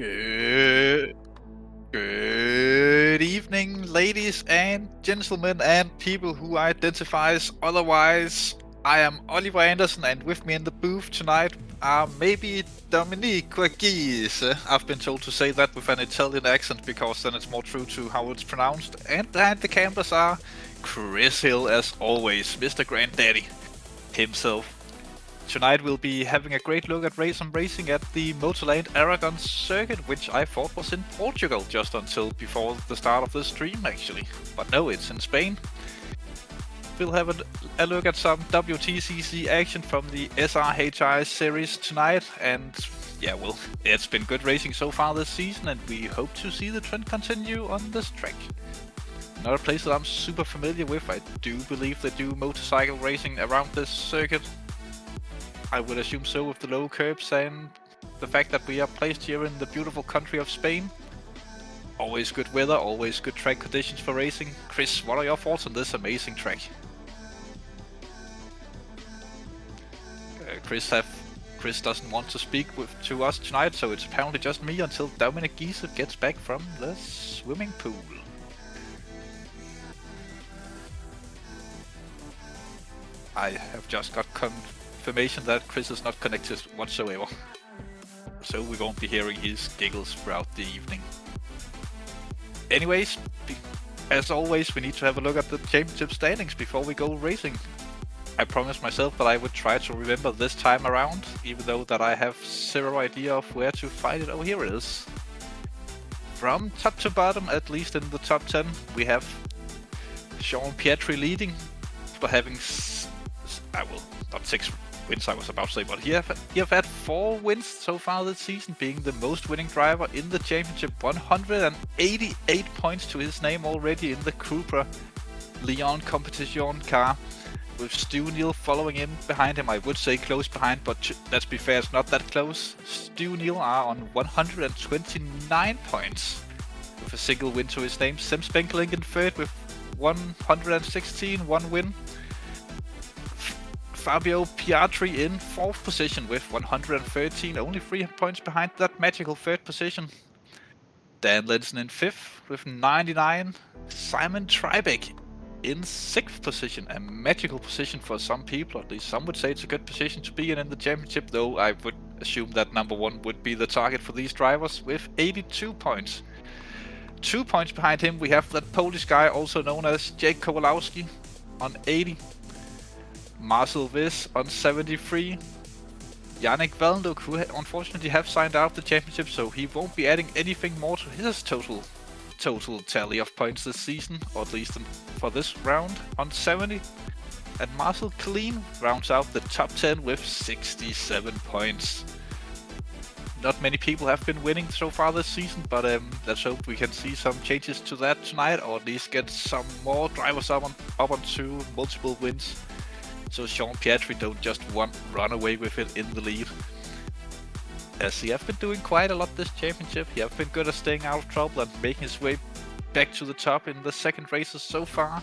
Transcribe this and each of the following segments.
Good evening, ladies and gentlemen, and people who identifies otherwise. I am Oliver Anderson, and with me in the booth tonight are maybe Dominique Guise. I've been told to say that with an Italian accent because then it's more true to how it's pronounced. And behind the cameras are Chris Hill, as always, Mr. Granddaddy. himself. Tonight we'll be having a great look at some racing at the Motorland Aragon circuit, which I thought was in Portugal just until before the start of the stream actually. But no, it's in Spain. We'll have a look at some WTCC action from the SSRI series tonight, and yeah, well, it's been good racing so far this season, and we hope to see the trend continue on this track. Another place that I'm super familiar with, I do believe they do motorcycle racing around this circuit. I would assume so with the low curbs and the fact that we are placed here in the beautiful country of Spain. Always good weather, always good track conditions for racing. Chris, what are your thoughts on this amazing track? Chris doesn't want to speak to us tonight, so it's apparently just me until Dominic Giese gets back from the swimming pool. I have just got confirmation that Chris is not connected whatsoever, so we won't be hearing his giggles throughout the evening. Anyways, as always, we need to have a look at the championship standings before we go racing. I promised myself that I would try to remember this time around, even though that I have zero idea of where to find it. Oh, here it is. From top to bottom, at least in the top 10, we have Sean Pietri leading for having not 6 wins I was about to say, but he have had 4 wins so far this season, being the most winning driver in the championship. 188 points to his name already in the Cupra Leon competition car, with Stu Neal following in behind him. I would say close behind, but let's be fair, it's not that close. Stu Neal are on 129 points with a single win to his name. Simsport in third with 116, 1 win. Fabio Piatri in 4th position with 113, only 3 points behind that magical 3rd position. Dan Lensen in 5th with 99. Simon Tribeck in 6th position, a magical position for some people, at least some would say it's a good position to be in the championship, though I would assume that number 1 would be the target for these drivers with 82 points. 2 points behind him we have that Polish guy also known as Jake Kowalowski on 80. Marcel Viss on 73. Yannick Valenduk, who unfortunately have signed out of the championship, so he won't be adding anything more to his total tally of points this season, or at least for this round, on 70. And Marcel Klein rounds out the top 10 with 67 points. Not many people have been winning so far this season, but let's hope we can see some changes to that tonight, or at least get some more drivers up onto multiple wins, so Sean Pietri don't just run away with it in the lead. As he have been doing quite a lot this championship, he have been good at staying out of trouble and making his way back to the top in the second races so far.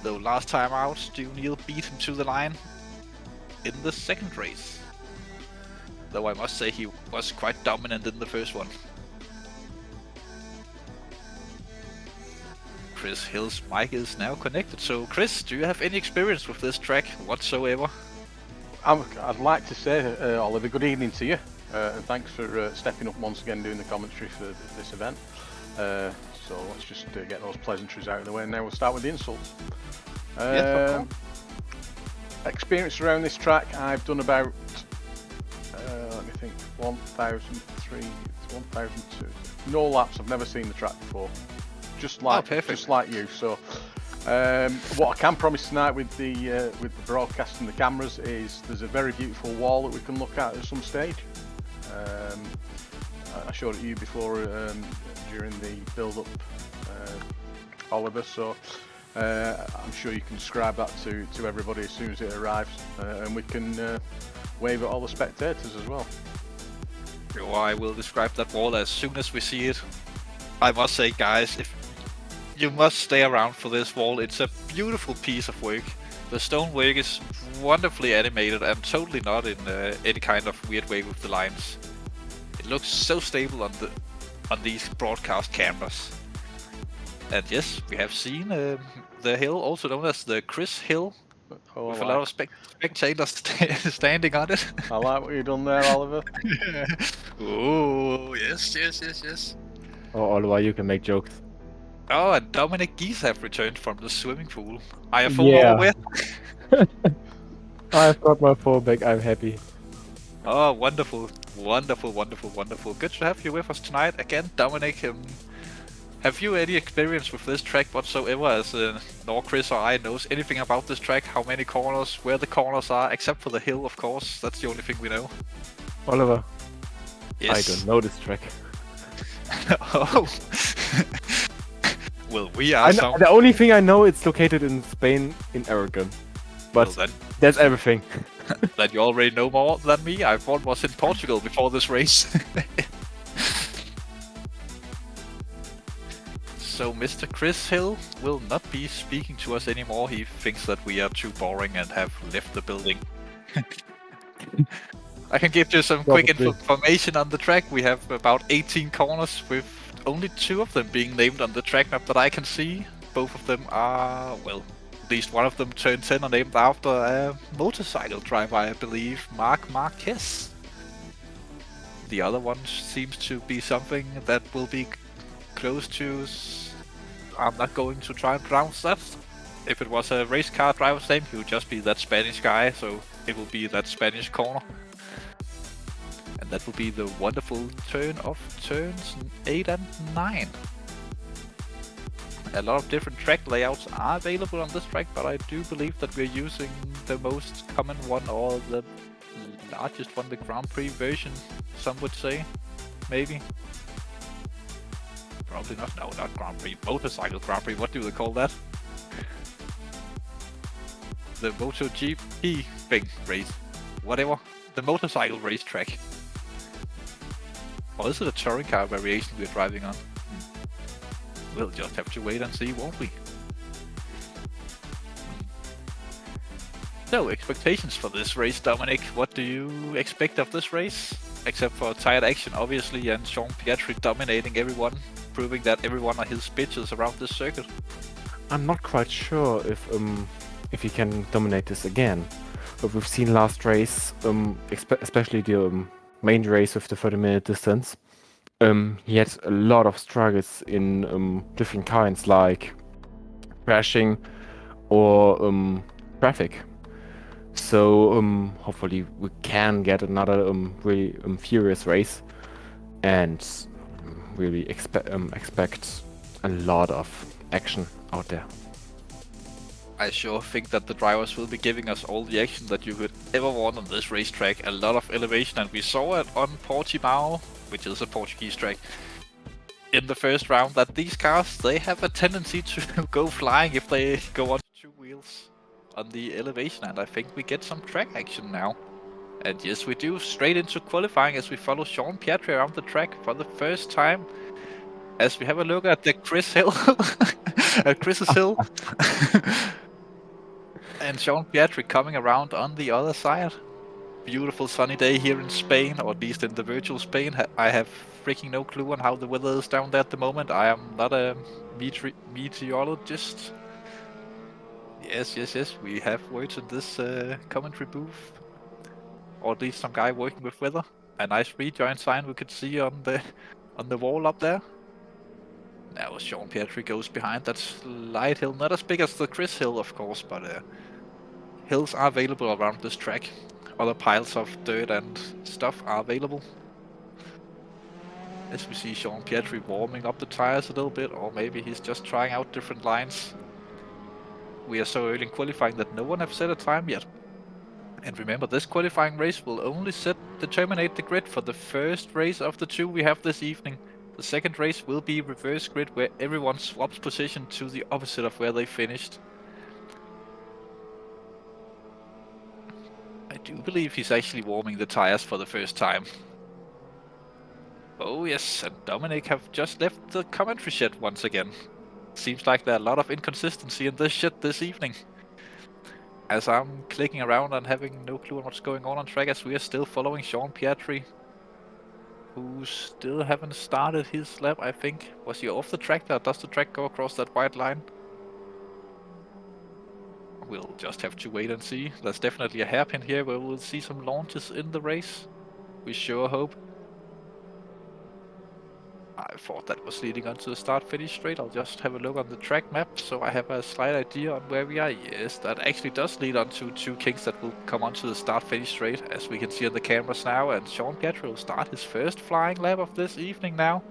Though last time out, Stu Neal beat him to the line in the second race. Though I must say he was quite dominant in the first one. Chris Hill's mic is now connected. So Chris, do you have any experience with this track whatsoever? I'd like to say, Oliver, good evening to you, and thanks for stepping up once again doing the commentary for this event. So let's just get those pleasantries out of the way, and now we'll start with the insults. Experience around this track, I've done about, let me think, 1,002. No laps, I've never seen the track before. Just like you. So what I can promise tonight with the broadcast and the cameras is there's a very beautiful wall that we can look at some stage. I showed it to you before during the build-up, Oliver. So I'm sure you can describe that to everybody as soon as it arrives, and we can wave at all the spectators as well. Oh, I will describe that wall as soon as we see it. I must say, guys, if you must stay around for this wall. It's a beautiful piece of work. The stonework is wonderfully animated and totally not in any kind of weird way with the lines. It looks so stable on these broadcast cameras. And yes, we have seen the hill, also known as the Chris Hill, with a lot of spectators standing on it. I like what you've done there, Oliver. Oh, yes. Oh, Oliver, you can make jokes. Oh, and Dominic Giese have returned from the swimming pool. I have fallen away. I've got my 4 back, I'm happy. Oh, wonderful, wonderful, wonderful, wonderful. Good to have you with us tonight again, Dominic. Have you any experience with this track whatsoever, as nor Chris or I knows anything about this track? How many corners, where the corners are, except for the hill, of course. That's the only thing we know. Oliver, Yes. I don't know this track. Oh. Well, we are The only thing I know, it's located in Spain, in Aragon. But well, that's everything. then you already know more than me. I thought it was in Portugal before this race. So Mr. Chris Hill will not be speaking to us anymore. He thinks that we are too boring and have left the building. I can give you some quick information on the track. We have about 18 corners, with only 2 of them being named on the track map that I can see. Both of them are, well, at least one of them, turn 10, are named after a motorcycle driver, I believe, Marc Marquez. The other one seems to be something that will be close to... I'm not going to try and pronounce that. If it was a race car driver's name, he would just be that Spanish guy, so it will be that Spanish corner. And that will be the wonderful turn of turns 8 and 9. A lot of different track layouts are available on this track, but I do believe that we're using the most common one, or the largest one, the Grand Prix version, some would say. Maybe. Probably not. No, not Grand Prix. Motorcycle Grand Prix. What do they call that? The MotoGP thing race. Whatever. The motorcycle racetrack. Or is it a touring car variation we're driving on? We'll just have to wait and see, won't we? So, expectations for this race, Dominic. What do you expect of this race? Except for tired action, obviously, and Jean Pietri dominating everyone, proving that everyone are his bitches around this circuit. I'm not quite sure if he can dominate this again. But we've seen last race, especially the main race with the 30-minute distance, he had a lot of struggles in different kinds, like crashing or traffic. So hopefully we can get another really furious race, and really expect a lot of action out there. I sure think that the drivers will be giving us all the action that you could ever want on this racetrack. A lot of elevation, and we saw it on Portimao, which is a Portuguese track, in the first round, that these cars, they have a tendency to go flying if they go on 2 wheels on the elevation, and I think we get some track action now. And yes, we do, straight into qualifying as we follow Jean Pietri around the track for the first time. As we have a look at the Chris Hill, at Chris's Hill. And Jean Pietri coming around on the other side. Beautiful sunny day here in Spain, or at least in the virtual Spain. I have freaking no clue on how the weather is down there at the moment. I am not a meteorologist. Yes, we have words in this commentary booth. Or at least some guy working with weather. A nice rejoin sign we could see on the wall up there. Now Jean Pietri goes behind that slight hill. Not as big as the Chris Hill, of course, but hills are available around this track. Other piles of dirt and stuff are available. As we see Jean Pietri warming up the tires a little bit, or maybe he's just trying out different lines. We are so early in qualifying that no one have set a time yet. And remember, this qualifying race will only determine the grid for the first race of the 2 we have this evening. The second race will be reverse grid, where everyone swaps position to the opposite of where they finished. I do believe he's actually warming the tires for the first time. Oh yes, and Dominic have just left the commentary shed once again. Seems like there are a lot of inconsistency in this shit this evening. As I'm clicking around and having no clue on what's going on track, as we are still following Jean Pietri, who still haven't started his lap, I think. Was he off the track there? Does the track go across that white line? We'll just have to wait and see. There's definitely a hairpin here where we'll see some launches in the race. We sure hope. I I thought that was leading onto the start-finish straight. I'll just have a look on the track map so I have a slight idea on where we are. Yes, that actually does lead onto two kings that will come onto the start-finish straight, as we can see on the cameras now. And Sean Pietri will start his first flying lap of this evening now.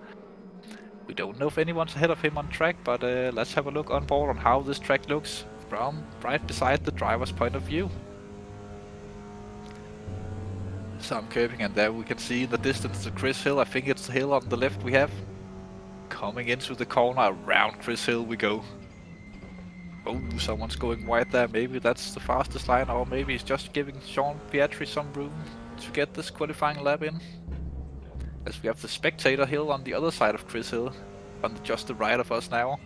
We don't know if anyone's ahead of him on track, but let's have a look on board on how this track looks from right beside the driver's point of view. Some curving, and there we can see in the distance the Chris Hill. I think it's the hill on the left we have. Coming into the corner, around Chris Hill we go. Oh, someone's going wide there. Maybe that's the fastest line, or maybe he's just giving Sean Pietri some room to get this qualifying lap in. As we have the spectator hill on the other side of Chris Hill, on just the right of us now.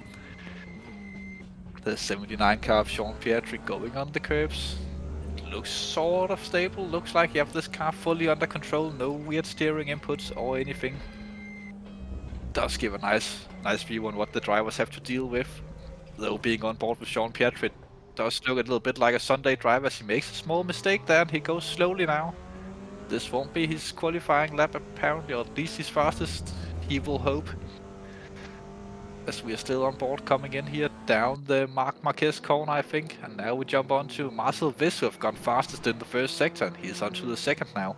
The 79 car of Sean Pietri going on the curves. Looks sort of stable. Looks like you have this car fully under control. No weird steering inputs or anything. Does give a nice view on what the drivers have to deal with. Though being on board with Sean Pietri, it does look a little bit like a Sunday driver, as he makes a small mistake there and he goes slowly now. This won't be his qualifying lap apparently, or at least his fastest, he will hope. As we are still on board, coming in here down the Marc Marquez corner, I think. And now we jump on to Marcel Viss, who have gone fastest in the first sector, and he's onto the second now.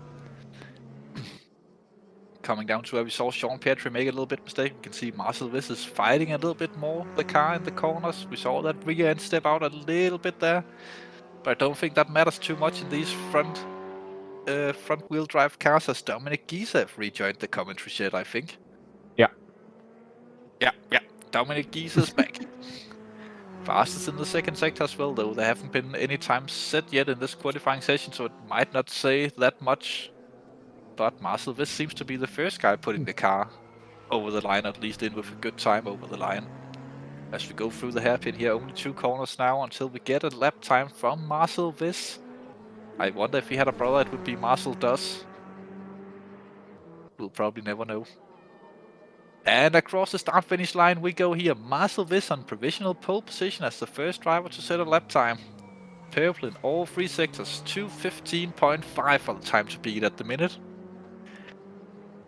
Coming down to where we saw Sean Pietri make a little bit mistake, we can see Marcel Viss is fighting a little bit more the car in the corners. We saw that rear end step out a little bit there, but I don't think that matters too much in these front wheel drive cars, as Dominic Giese have rejoined the commentary shed, I think. Yeah. Yeah. Dominic Giese is back. Fastest in the second sector as well, though there haven't been any times set yet in this qualifying session, so it might not say that much. But Marcel Viss seems to be the first guy putting the car over the line, at least in with a good time over the line. As we go through the hairpin here, only 2 corners now until we get a lap time from Marcel Viss. I wonder if he had a brother, it would be Marcel Does. We'll probably never know. And across the start-finish line we go here. Marcel Viss on provisional pole position as the first driver to set a lap time. Purple in all 3 sectors, 2:15.5 for the time to beat at the minute.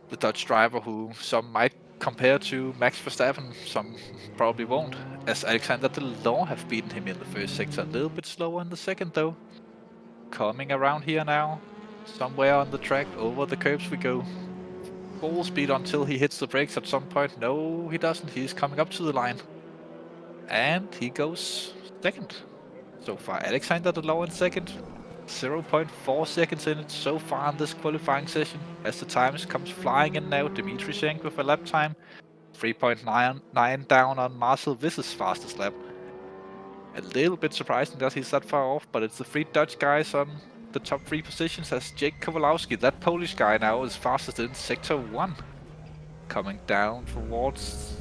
The Dutch driver who some might compare to Max Verstappen, some probably won't, as Alexander Delon have beaten him in the first sector. A little bit slower in the second though. Coming around here now, somewhere on the track, over the curbs we go. Full speed until he hits the brakes at some point. No, he doesn't. He's coming up to the line. And he goes second. So far, Alexander Delon in second. 0.4 seconds in it so far in this qualifying session. As the times comes flying in now, Dimitri Schenk with a lap time. 3.99 down on Marcel Viss's fastest lap. A little bit surprising that he's that far off, but it's the 3 Dutch guys on the top 3 positions, as Jake Kowalowski, that Polish guy now, is fastest in sector 1. Coming down towards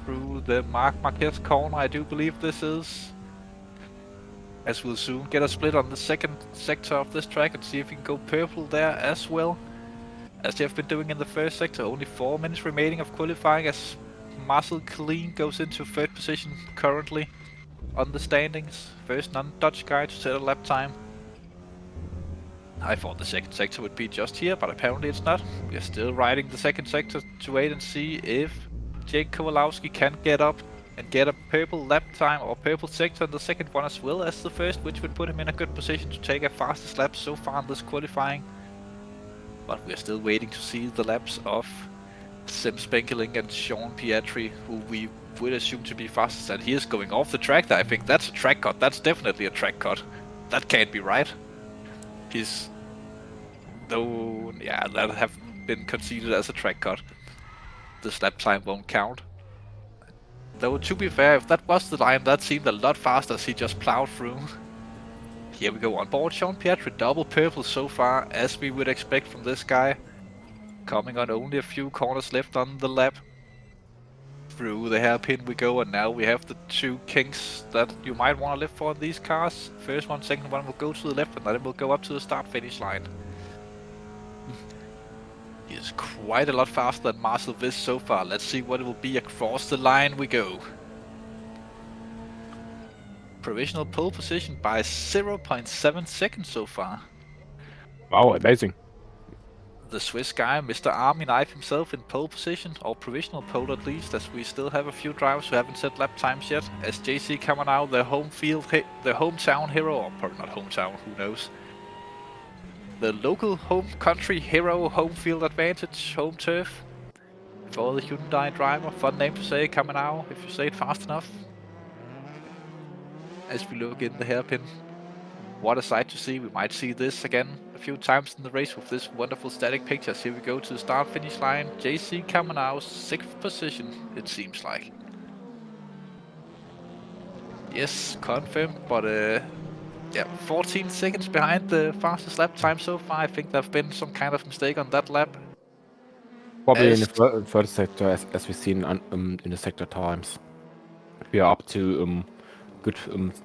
through the Marc Marquez corner, I do believe this is. As we'll soon get a split on the second sector of this track and see if we can go purple there as well, as they have been doing in the first sector. Only 4 minutes remaining of qualifying, as Marcel Klein goes into 3rd position currently on the standings. First non-Dutch guy to set a lap time. I thought the second sector would be just here, but apparently it's not. We are still riding the second sector to wait and see if Jake Kowalowski can get up and get a purple lap time or purple sector in the second one as well as the first, which would put him in a good position to take a fastest lap so far in this qualifying. But we are still waiting to see the laps of Sim Spenkeling and Sean Pietri, who we would assume to be fastest, and he is going off the track there. I think that's a track cut. That's definitely a track cut. That can't be right. He's... though, yeah, that have been conceded as a track cut. This lap time won't count. Though, to be fair, if that was the line, that seemed a lot faster as he just plowed through. Here we go on board Sean Pietri, double purple so far, as we would expect from this guy. Coming on only a few corners left on the lap. Through the hairpin we go, and now we have the 2 kings that you might want to live for in these cars. First one, second one will go to the left, and then it will go up to the start-finish line. He is quite a lot faster than Marcel Viss so far. Let's see what it will be. Across the line we go. Provisional pole position by 0.7 seconds so far. Wow, amazing. the Swiss guy, Mr. Army Knife himself, in pole position, or provisional pole at least, as we still have a few drivers who haven't set lap times yet. As JC coming out, the hometown hero, or probably not hometown, who knows. The local home country hero, home field advantage, home turf. For the Hyundai driver, fun name to say, coming out, if you say it fast enough. As we look in the hairpin. What a sight to see. We might see this again a few times in the race with this wonderful static pictures. Here we go to the start-finish line. JC coming out, 6th position, it seems like. Yes, confirmed, but yeah, 14 seconds behind the fastest lap time so far. I think there have been some kind of mistake on that lap. Probably in the third sector, as we've seen in the sector times. We are up to good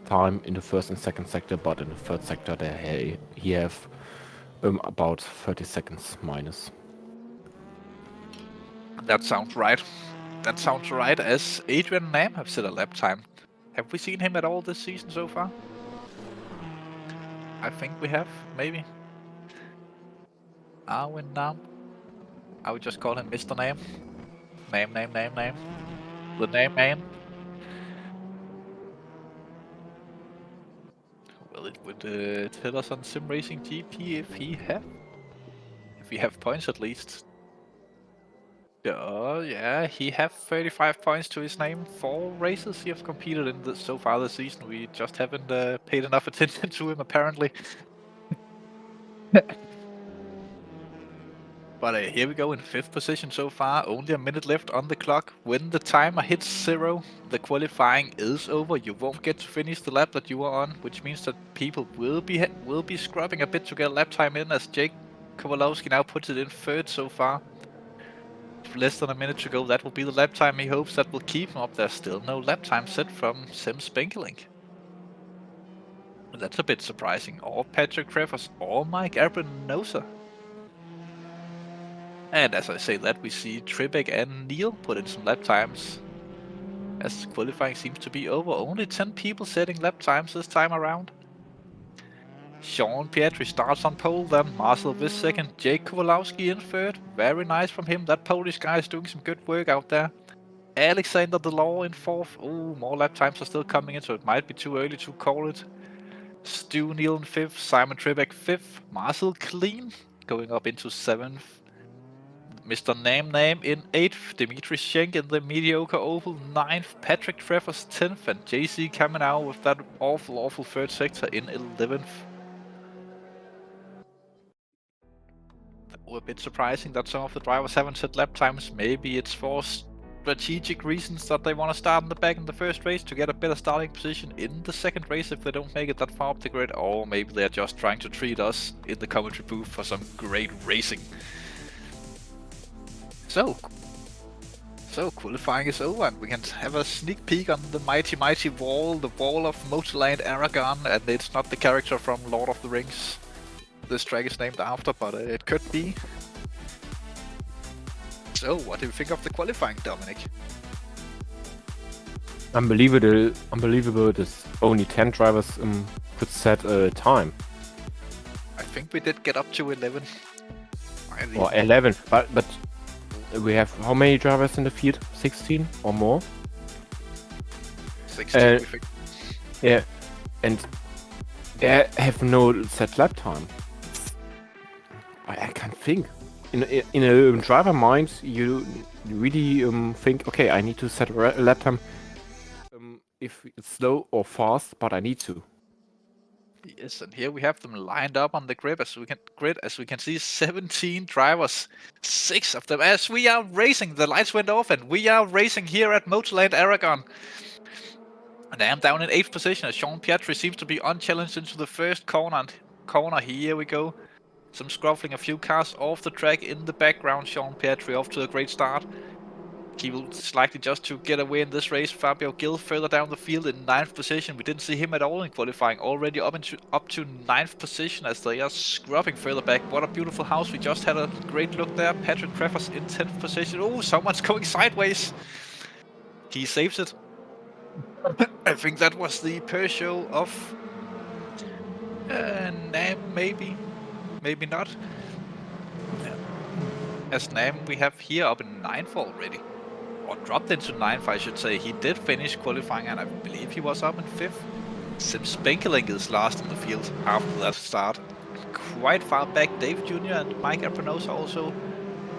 time in the first and second sector, but in the third sector he have about 30 seconds minus. That sounds right. That sounds right, as Adrian Nam have set a lap time. Have we seen him at all this season so far? I think we have, maybe. Arwin Nam. I would just call him Mr. Nam. Name. The name man. Well, it would tell us on Sim Racing GP if we have points at least. Yeah, he have 35 points to his name. 4 races he have competed in so far this season. We just haven't paid enough attention to him apparently. But here we go in 5th position so far. Only a minute left on the clock. When the timer hits 0, the qualifying is over. You won't get to finish the lap that you are on, which means that people will be scrubbing a bit to get a lap time in, as Jake Kowalowski now puts it in 3rd so far. Less than a minute to go, that will be the lap time he hopes that will keep him up. There's still no lap time set from Sim Spenkeling. That's a bit surprising. Or Patrick Treffers, or Mike Abrenosa. And as I say that, we see Trebek and Neil put in some lap times. As qualifying seems to be over, only 10 people setting lap times this time around. Sean Pietri starts on pole, then Marcel this second, Jake Kowalowski in 3rd. Very nice from him, that Polish guy is doing some good work out there. Alexander Delors in 4th. Oh, more lap times are still coming in, so it might be too early to call it. Stu Neal in 5th, Simon Trebek 5th, Marcel Clean going up into 7th. Mr. Nam in 8th, Dimitri Schenk in the mediocre oval 9th, Patrick Treffers 10th, and JC coming out with that awful 3rd sector in 11th. A bit surprising that some of the drivers haven't set lap times. Maybe it's for strategic reasons that they want to start in the back in the first race to get a better starting position in the second race if they don't make it that far up the grid, or maybe they're just trying to treat us in the commentary booth for some great racing. So qualifying is over, and we can have a sneak peek on the mighty wall, the wall of Motorland Aragon, and it's not the character from Lord of the Rings this track is named after, but it could be. So, what do you think of the qualifying, Dominic? Unbelievable that only 10 drivers could set a time. I think we did get up to 11. Or 11, but we have how many drivers in the field? 16 or more? 16, we think. Yeah, and they have no set lap time. I can't think. In a driver mind, you really think, okay, I need to set a lap time. If it's slow or fast, but I need to. Yes, and here we have them lined up on the grid as we can see 17 drivers, 6 of them as we are racing. The lights went off and we are racing here at Motorland Aragon. And I am down in 8th position as Sean Pietri seems to be unchallenged into the first corner. And here we go. Some scruffling, a few cars off the track in the background. Sean Pietri off to a great start. He will likely just to get away in this race. Fabio Gil further down the field in 9th position. We didn't see him at all in qualifying. Already up to 9th position as they are scrubbing further back. What a beautiful house. We just had a great look there. Patrick Treffers in 10th position. Oh, someone's going sideways. He saves it. I think that was the Peugeot of... nah, maybe. Maybe not. as Nam we have here up in 9th already. Or dropped into 9th, I should say. He did finish qualifying and I believe he was up in 5th. Simsport is last in the field after that start. Quite far back, Dave Jr. and Mike Abranosa also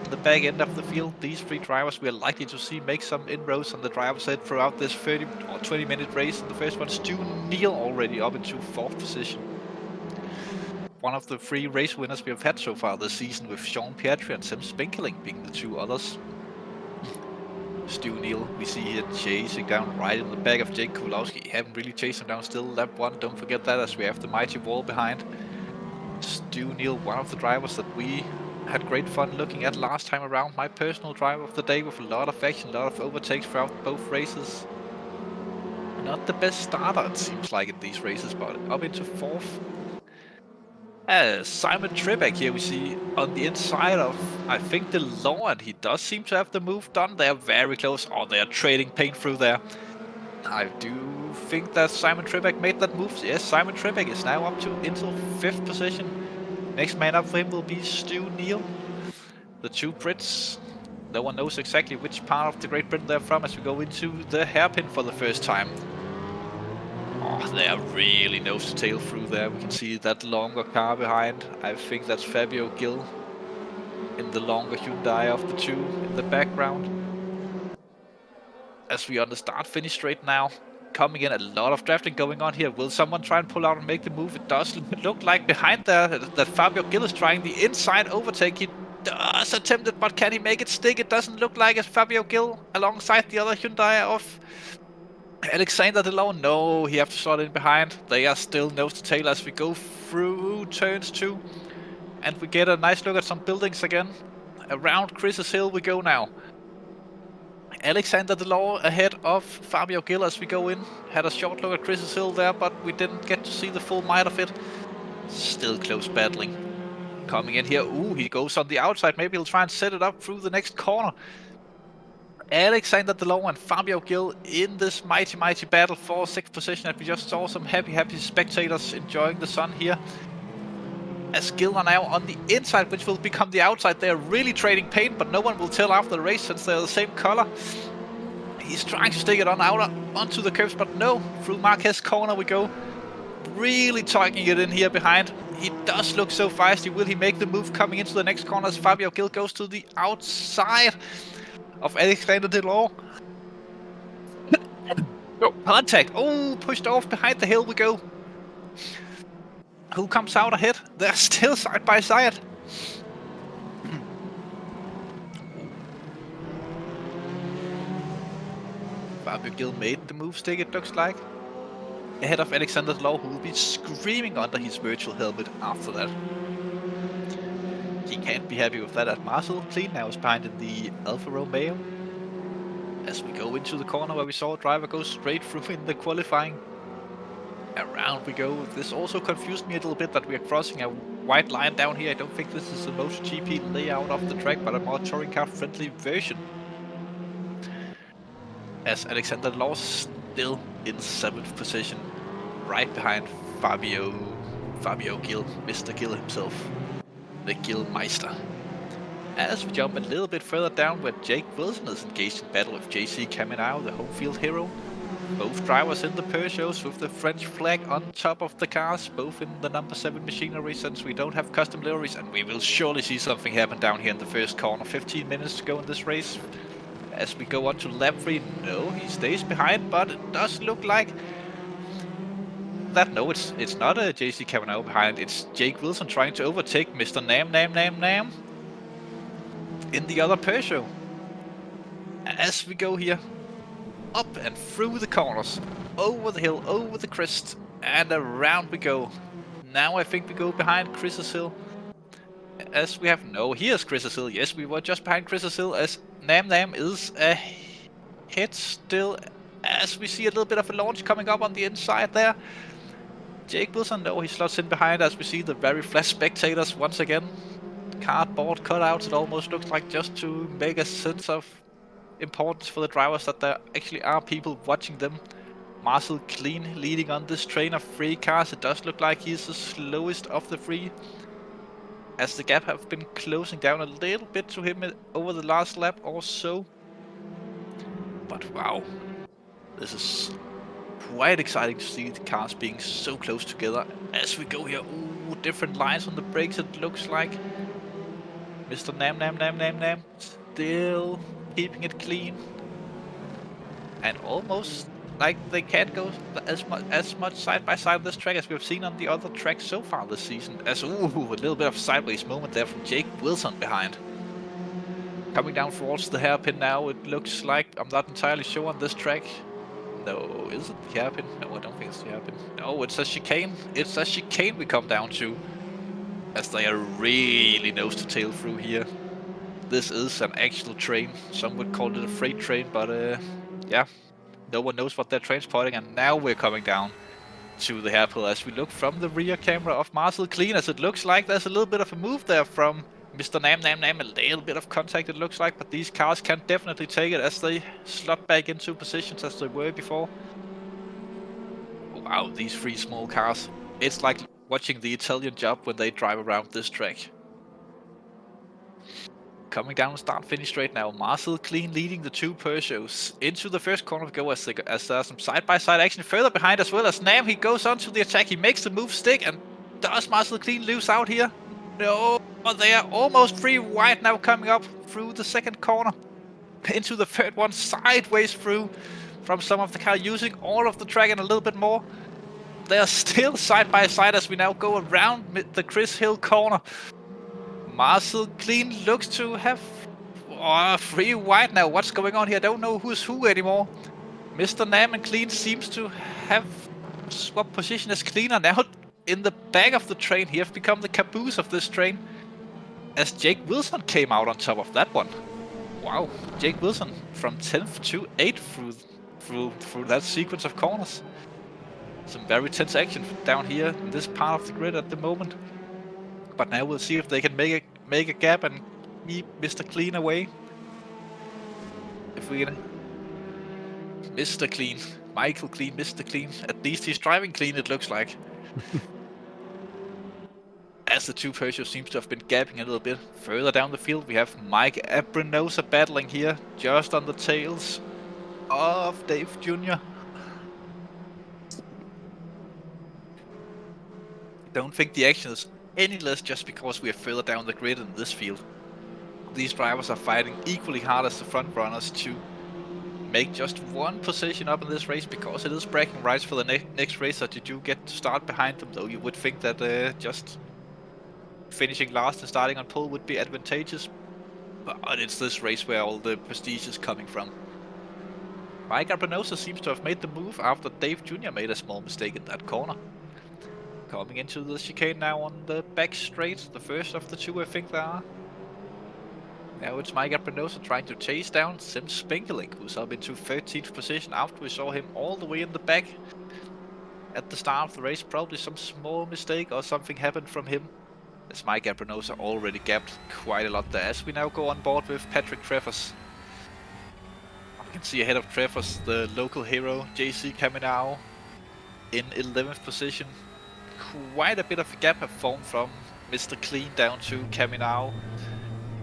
in the back end of the field. These three drivers we are likely to see make some inroads on the driver's side throughout this 30 or 20 minute race. The first one, Stu Neal, already up into 4th position. One of the 3 race winners we have had so far this season, with Sean Pietri and Sim Spinkeling being the 2 others. Stu Neal, we see here chasing down right in the back of Jake Kulowski. Haven't really chased him down still, lap 1, don't forget that, as we have the mighty wall behind. Stu Neal, one of the drivers that we had great fun looking at last time around. My personal driver of the day, with a lot of action, a lot of overtakes throughout both races. Not the best starter it seems like in these races, but up into 4th. Simon Trebek here we see on the inside of, I think, the law, and he does seem to have the move done. They are very close. Oh, they are trading paint through there. I do think that Simon Trebek made that move. Yes, Simon Trebek is now up to into 5th position. Next man up for him will be Stu Neal. The 2 Brits. No one knows exactly which part of the Great Britain they're from as we go into the hairpin for the first time. Oh, they are really nose to tail through there. We can see that longer car behind. I think that's Fabio Gill in the longer Hyundai of the 2 in the background. As we are on the start-finish straight now, coming in, a lot of drafting going on here. Will someone try and pull out and make the move? It does look like behind there that Fabio Gill is trying the inside overtake. He does attempt it, but can he make it stick? It doesn't look like it's Fabio Gill alongside the other Hyundai of Alexander DeLong. No, he have to slot in behind. They are still nose to tail as we go through turns 2. And we get a nice look at some buildings again. Around Chris's Hill we go now. Alexander DeLong ahead of Fabio Gill as we go in. Had a short look at Chris's Hill there, but we didn't get to see the full might of it. Still close battling. Coming in here, ooh, he goes on the outside. Maybe he'll try and set it up through the next corner. Alexander DeLong and Fabio Gill in this mighty battle for 6th position, and we just saw some happy spectators enjoying the sun here. As Gill are now on the inside, which will become the outside. They are really trading paint, but no one will tell after the race since they're the same color. He's trying to stick it on out onto the curves, but no, through Marquez corner we go. Really tugging it in here behind. He does look so feisty. Will he make the move coming into the next corner as Fabio Gill goes to the outside of Alexander DeLong? Oh, contact. Oh, pushed off behind the hill we go. Who comes out ahead? They're still side by side. Fabio Gill made the move stick, it looks like. Ahead of Alexander DeLong, who will be screaming under his virtual helmet after that. He can't be happy with that, as Marcel Clean now is behind in the Alfa Romeo. As we go into the corner where we saw a driver go straight through in the qualifying. Around we go. This also confused me a little bit that we are crossing a white line down here. I don't think this is the MotoGP layout of the track, but a more touring car friendly version. As Alexander DeLong still in 7th position, right behind Fabio Gill, Mr. Gill himself, the Gillmeister. As we jump a little bit further down where Jake Wilson is engaged in battle with JC Caminao, the home field hero. Both drivers in the Peugeots with the French flag on top of the cars, both in the number 7 machinery, since we don't have custom liveries, and we will surely see something happen down here in the first corner. 15 minutes to go in this race. As we go on to lap 3, no, he stays behind, but it does look like that. No, it's not a JC Caminao behind, it's Jake Wilson trying to overtake Mr. Nam in the other Peugeot. As we go here, up and through the corners, over the hill, over the crest, and around we go. Now I think we go behind Chris's Hill. As we have, no, here's Chris's Hill. Yes, we were just behind Chris's Hill as Nam is ahead still. As we see a little bit of a launch coming up on the inside there. Jake Wilson, no, he slots in behind as we see the very flash spectators once again. Cardboard cutouts, it almost looks like, just to make a sense of importance for the drivers that there actually are people watching them. Marcel Clean leading on this train of 3 cars. It does look like he's the slowest of the 3. as the gap have been closing down a little bit to him over the last lap or so. But wow, this is quite exciting to see the cars being so close together as we go here. Ooh, different lines on the brakes it looks like. Mr. Nam still keeping it clean. And almost like they can't go as much side by side on this track as we've seen on the other tracks so far this season. As ooh, a little bit of sideways moment there from Jake Wilson behind. Coming down towards the hairpin now, it looks like, I'm not entirely sure on this track. No, is it the hairpin? No, I don't think it's the hairpin. No, it's a chicane. It's a chicane we come down to. As they are really nose to tail through here. This is an actual train. Some would call it a freight train, but yeah. No one knows what they're transporting, and now we're coming down to the hairpin as we look from the rear camera of Marcel Clean, as it looks like there's a little bit of a move there from Mr. Nam, a little bit of contact it looks like, but these cars can definitely take it as they slot back into positions as they were before. Wow, these three small cars. It's like watching the Italian Job when they drive around this track. Coming down start-finish straight now, Marcel Clean leading the two Peugeots into the first corner we go as there's some side-by-side action further behind as well as Nam. He goes on to the attack, he makes the move stick, and does Marcel Clean lose out here? No, they are almost 3 wide now coming up through the second corner. Into the third one, sideways through from some of the cars using all of the track and a little bit more. They are still side-by-side as we now go around the Chris Hill corner. Marcel Clean looks to have 3 wide now. What's going on here? I don't know who's who anymore. Mr. Nam and Clean seems to have swapped position as Clean are now in the back of the train. He has become the caboose of this train. As Jake Wilson came out on top of that one. Wow, Jake Wilson from 10th to 8th through that sequence of corners. Some very tense action down here in this part of the grid at the moment. But now we'll see if they can make a gap and keep Mr. Clean away. If we can... Mr. Clean. Michael Clean, Mr. Clean. At least he's driving clean, it looks like. As the two Peugeots seems to have been gapping a little bit further down the field, we have Mike Abrinosa battling here, just on the tails of Dave Jr. Don't think the action is any less just because we are further down the grid in this field. These drivers are fighting equally hard as the front runners to make just one position up in this race, because it is bragging rights for the next race that you do get to start behind them, though you would think that just finishing last and starting on pole would be advantageous. But it's this race where all the prestige is coming from. Mike Abrinosa seems to have made the move after Dave Jr. made a small mistake in that corner. Coming into the chicane now on the back straight, the first of the two I think there are. Now it's Mike Abrinosa trying to chase down Sim Spinkeling, who's up into 13th position after we saw him all the way in the back at the start of the race. Probably some small mistake or something happened from him, as Mike Abrinosa already gapped quite a lot there. As we now go on board with Patrick Treffers. You can see ahead of Treffers the local hero JC Caminao in 11th position. Quite a bit of a gap have formed from Mr. Clean down to Caminao.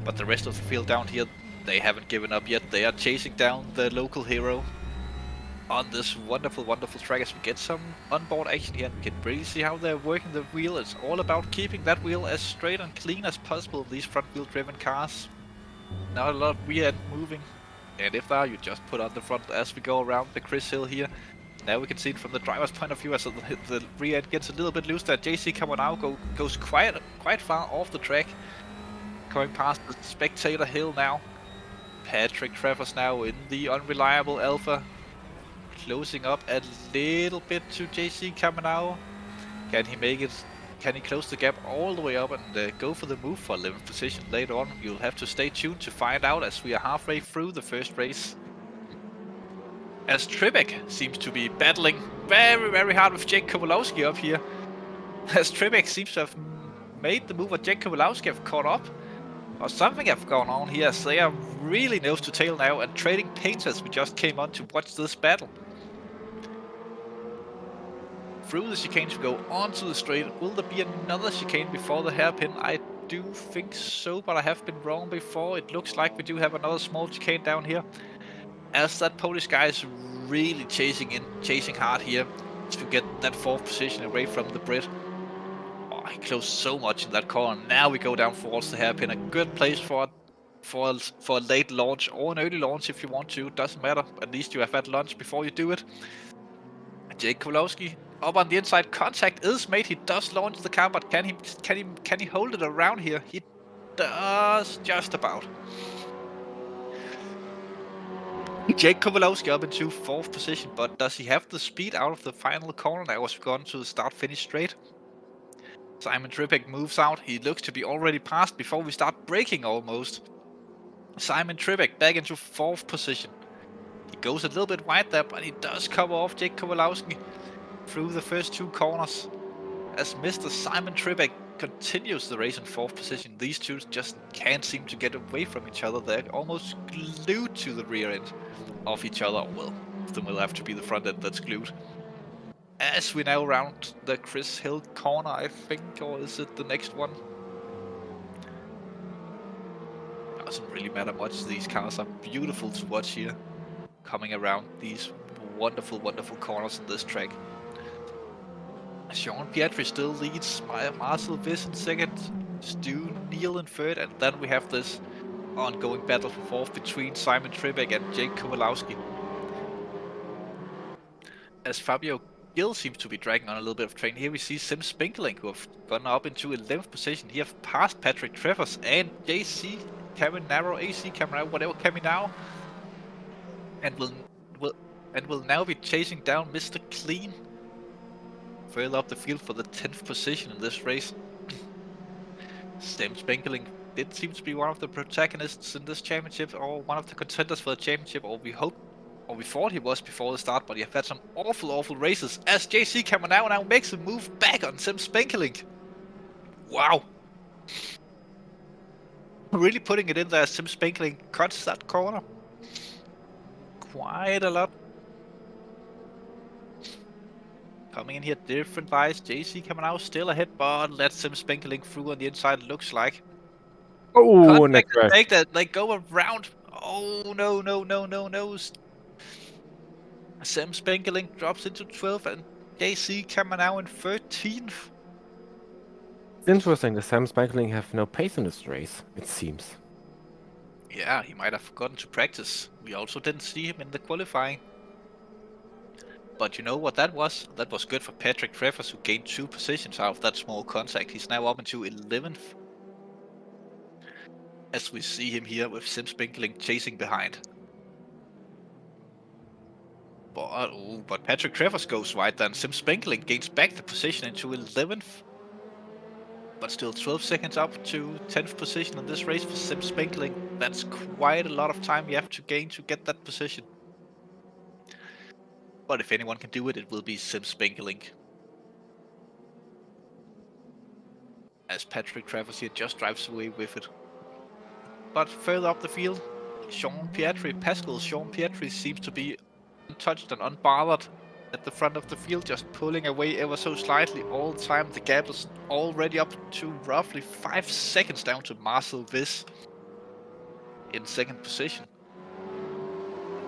But the rest of the field down here, they haven't given up yet. They are chasing down the local hero on this wonderful, wonderful track as we get some onboard action here. We can really see how they're working the wheel. It's all about keeping that wheel as straight and clean as possible of these front wheel driven cars. Not a lot of rear end moving. And if there are, you just put on the front as we go around the Chris Hill here. Now we can see it from the driver's point of view as the rear end gets a little bit loose there. JC Caminao goes quite far off the track. Going past the spectator hill now. Patrick Treffers now in the unreliable Alpha. Closing up a little bit to JC Caminao. Can he make it? Can he close the gap all the way up and go for the move for 11th position later on? You'll have to stay tuned to find out as we are halfway through the first race. As Trebek seems to be battling very, very hard with Jake Kowalowski up here. As Trebek seems to have made the move that Jake Kowalowski have caught up. Or something have gone on here, as they are really nose to tail now and trading paints as we just came on to watch this battle. Through the chicanes we go onto the straight. Will there be another chicane before the hairpin? I do think so, but I have been wrong before. It looks like we do have another small chicane down here. As that Polish guy is really chasing hard here to get that 4th position away from the Brit. Oh, he closed so much in that corner. Now we go down towards the hairpin. A good place for a late launch or an early launch if you want to. Doesn't matter. At least you have had lunch before you do it. Jake Kowalski up on the inside. Contact is made. He does launch the car, but can he hold it around here? He does just about. Jake Kowalski up into 4th position, but does he have the speed out of the final corner now as we've gone to the start-finish straight? Simon Trippick moves out. He looks to be already passed before we start braking almost. Simon Trippick back into 4th position. He goes a little bit wide there, but he does cover off Jake Kowalski through the first 2 corners. As Mr. Simon Trippick continues the race in 4th position, these two just can't seem to get away from each other. They're almost glued to the rear end of each other. Well, then will have to be the front end that's glued. As we now round the Chris Hill corner, I think, or is it the next one? Doesn't really matter much. These cars are beautiful to watch here, coming around these wonderful, wonderful corners in this track. Sean Pietri still leads, Marcel Viss in 2nd, Stu Neal in 3rd, and then we have this ongoing battle for 4th between Simon Trippick and Jake Kowalski. As Fabio Gill seems to be dragging on a little bit of train. Here we see Sim Spinkling, who have gone up into 11th position. He have passed Patrick Trevors and JC Caminaro, AC Caminaro, whatever Caminaro, and will now be chasing down Mr. Clean further up the field for the 10th position in this race. Sim Spinkling did seem to be one of the protagonists in this championship, or one of the contenders for the championship, or we thought he was before the start, but he have had some awful races, as JC Caminaro now makes a move back on Sim Spinkling. Wow. Really putting it in there as Sim Spinkling cuts that corner quite a lot. Coming in here, different lies. JC Caminaro still ahead, but let Sim Spinkling through on the inside, looks like. Oh, next take that, they go around. Oh, no. Sim Spinkling drops into 12th and JC Caminaro in 13th. It's interesting, the Sam Spinkling have no pace in this race, it seems. Yeah, he might have forgotten to practice. We also didn't see him in the qualifying. But you know what that was? That was good for Patrick Trevors, who gained 2 positions out of that small contact. He's now up into 11th. As we see him here with Sim Spinkling chasing behind. But Patrick Trevors goes wide then. Sim Spinkling gains back the position into 11th. But still 12 seconds up to 10th position in this race for Sim Spinkling. That's quite a lot of time you have to gain to get that position. But if anyone can do it, it will be Sim Spinkling. As Patrick Trevors here just drives away with it. But further up the field, Sean Pietri seems to be untouched and unbothered at the front of the field, just pulling away ever so slightly all the time. The gap is already up to roughly 5 seconds down to Marcel Viss in 2nd position.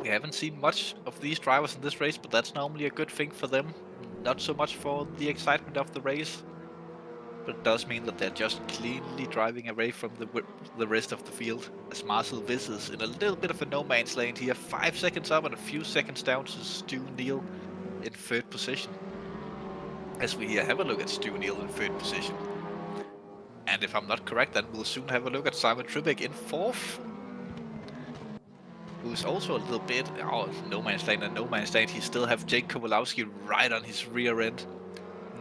We haven't seen much of these drivers in this race, but that's normally a good thing for them. Not so much for the excitement of the race, but it does mean that they're just cleanly driving away from the rest of the field. As Marcel Viss is in a little bit of a no man's land here, 5 seconds up and a few seconds down to Stu Neal in 3rd position. As we here have a look at Stu Neal in 3rd position. And if I'm not correct, then we'll soon have a look at Simon Trippick in 4th. Who's also a little bit no man's land and no man's land. He still have Jake Kowalski right on his rear end.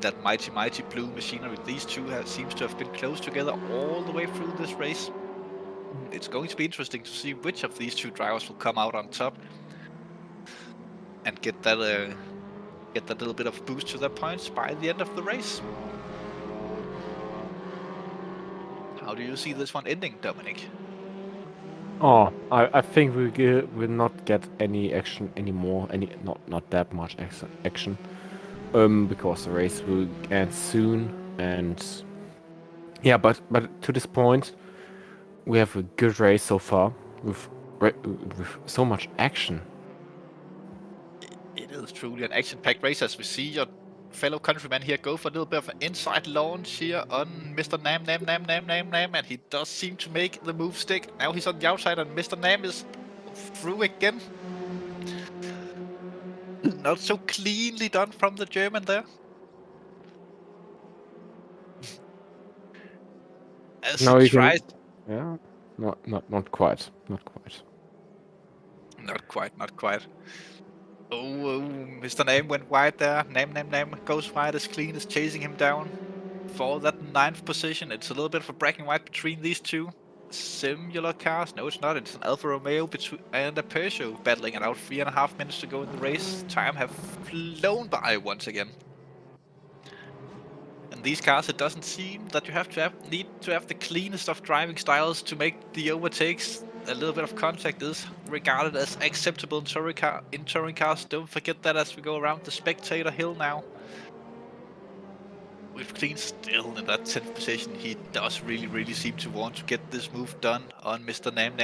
That mighty blue machinery. These two seems to have been close together all the way through this race. It's going to be interesting to see which of these two drivers will come out on top and get that little bit of boost to their points by the end of the race. How do you see this one ending, Dominic? Oh, I think we will not get any action anymore. Not that much action. Because the race will end soon, and Yeah, but to this point, we have a good race so far with so much action. It is truly an action-packed race as we see your fellow countryman here go for a little bit of an inside launch here on Mr. Nam, and he does seem to make the move stick. Now he's on the outside and Mr. Nam is through again. Not so cleanly done from the German there. As Now he you tries... Yeah, not quite. Not quite. Not quite. Oh, Mr. Nam went wide there. Nam goes wide as Clean is chasing him down for that 9th position. It's a little bit of a bragging right between these two similar cars. No, it's not. It's an Alfa Romeo and a Peugeot battling it out. 3.5 minutes to go in the race. Time have flown by once again. And these cars, it doesn't seem that you need to have the cleanest of driving styles to make the overtakes. A little bit of contact is regarded as acceptable in touring cars. Don't forget that as we go around the spectator hill now. With Clean still in that 10th position, he does really seem to want to get this move done on Mr. Nam.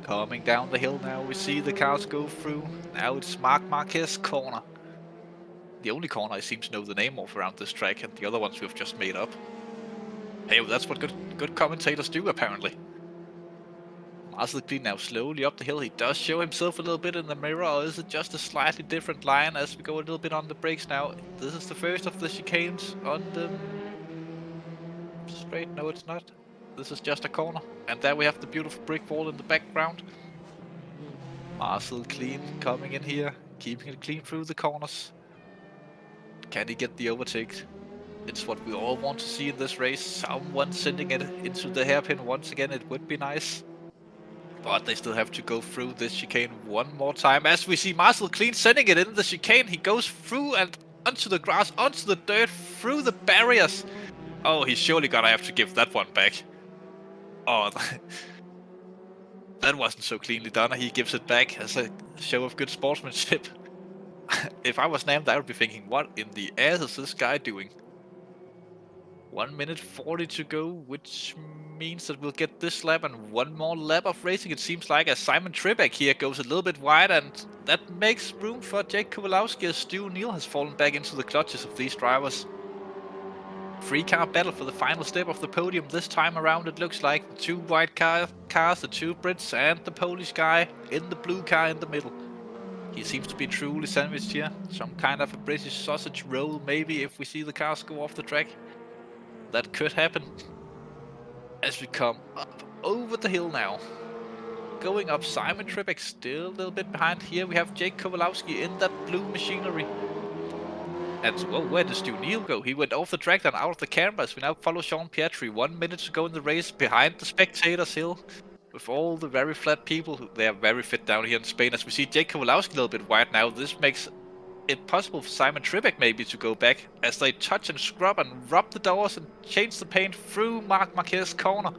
Coming down the hill now, we see the cars go through. Now it's Marc Marquez corner. The only corner I seem to know the name of around this track, and the other ones we've just made up. Hey, well, that's what good commentators do, apparently. Marcel Clean now slowly up the hill. He does show himself a little bit in the mirror, or is it just a slightly different line as we go a little bit on the brakes now? This is the first of the chicanes on the straight. No, it's not. This is just a corner. And there we have the beautiful brick wall in the background. Marcel Clean coming in here, keeping it clean through the corners. Can he get the overtake? It's what we all want to see in this race. Someone sending it into the hairpin once again. It would be nice. But they still have to go through this chicane one more time. As we see Marcel Clean sending it in the chicane. He goes through and onto the grass, onto the dirt, through the barriers. Oh, he's surely gonna have to give that one back. Oh, that wasn't so cleanly done. He gives it back as a show of good sportsmanship. If I was named, I would be thinking, what in the ass is this guy doing? 1 minute 40 to go, which means that we'll get this lap and one more lap of racing. It seems like as Simon Trebek here goes a little bit wide, and that makes room for Jake Kowalowski as Stu O'Neill has fallen back into the clutches of these drivers. 3-car battle for the final step of the podium this time around. It looks like the 2 white cars, the 2 Brits, and the Polish guy in the blue car in the middle. He seems to be truly sandwiched here. Some kind of a British sausage roll, maybe, if we see the cars go off the track. That could happen. As we come up over the hill now. Going up, Simon Trebek still a little bit behind. Here we have Jake Kowalowski in that blue machinery. And well, where did Stu O'Neill go? He went off the track and out of the camera as we now follow Sean Pietri. 1 minute to go in the race behind the spectators hill. With all the very flat people, they are very fit down here in Spain. As we see Jake Kowalowski a little bit wide now, this makes it possible for Simon Trebek maybe to go back as they touch and scrub and rub the doors and change the paint through Marc Marquez's corner.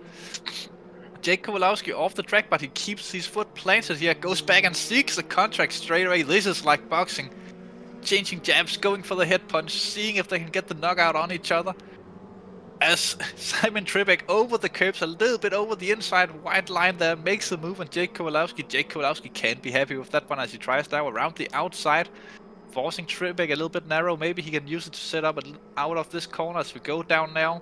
Jake Kowalowski off the track, but he keeps his foot planted here, goes back and seeks a contract straight away. This is like boxing. Changing jabs, going for the head punch, seeing if they can get the knockout on each other. As Simon Trebek over the curbs, a little bit over the inside white line there, makes the move on Jake Kowalowski can't be happy with that one as he tries now around the outside, forcing Trebek a little bit narrow. Maybe he can use it to set up out of this corner as we go down now.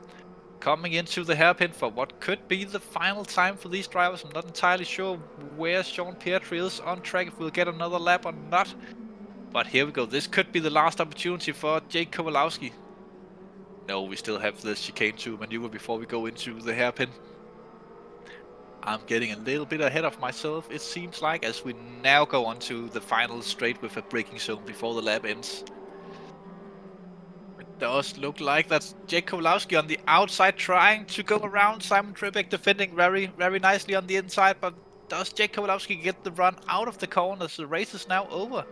Coming into the hairpin for what could be the final time for these drivers. I'm not entirely sure where Sean Pietri is on track, if we'll get another lap or not. But here we go. This could be the last opportunity for Jake Kowalowski. No, we still have this chicane to maneuver before we go into the hairpin. I'm getting a little bit ahead of myself, it seems like, as we now go on to the final straight with a braking zone before the lap ends. It does look like that's Jake Kowalowski on the outside trying to go around. Simon Trebek defending very nicely on the inside, but does Jake Kowalowski get the run out of the corners? The race is now over.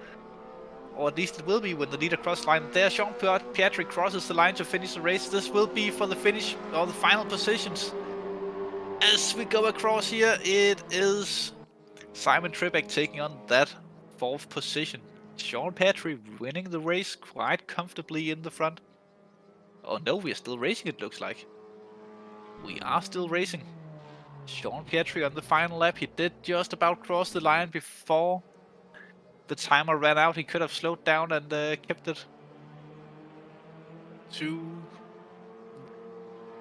Or at least it will be when the leader cross line. There, Sean Pietri crosses the line to finish the race. This will be for the finish, or the final positions. As we go across here, it is Simon Trebek taking on that 4th position. Sean Pietri winning the race quite comfortably in the front. Oh no, we are still racing, it looks like. We are still racing. Sean Pietri on the final lap. He did just about cross the line before the timer ran out. He could have slowed down and kept it to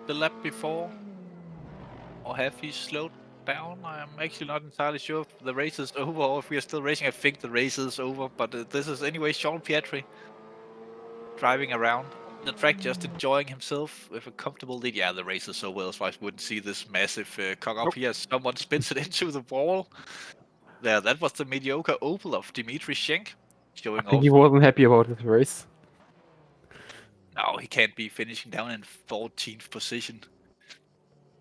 the lap before. Or have he slowed down? I'm actually not entirely sure if the race is over or if we are still racing. I think the race is over, but this is anyway Sean Pietri driving around the track, just enjoying himself with a comfortable lead. Yeah, the race is so well, so I wouldn't see this massive cock up here. Someone spins it into the wall. There, that was the mediocre Opel of Dimitri Schenk showing I think off. he wasn't happy about this race. No, he can't be finishing down in 14th position.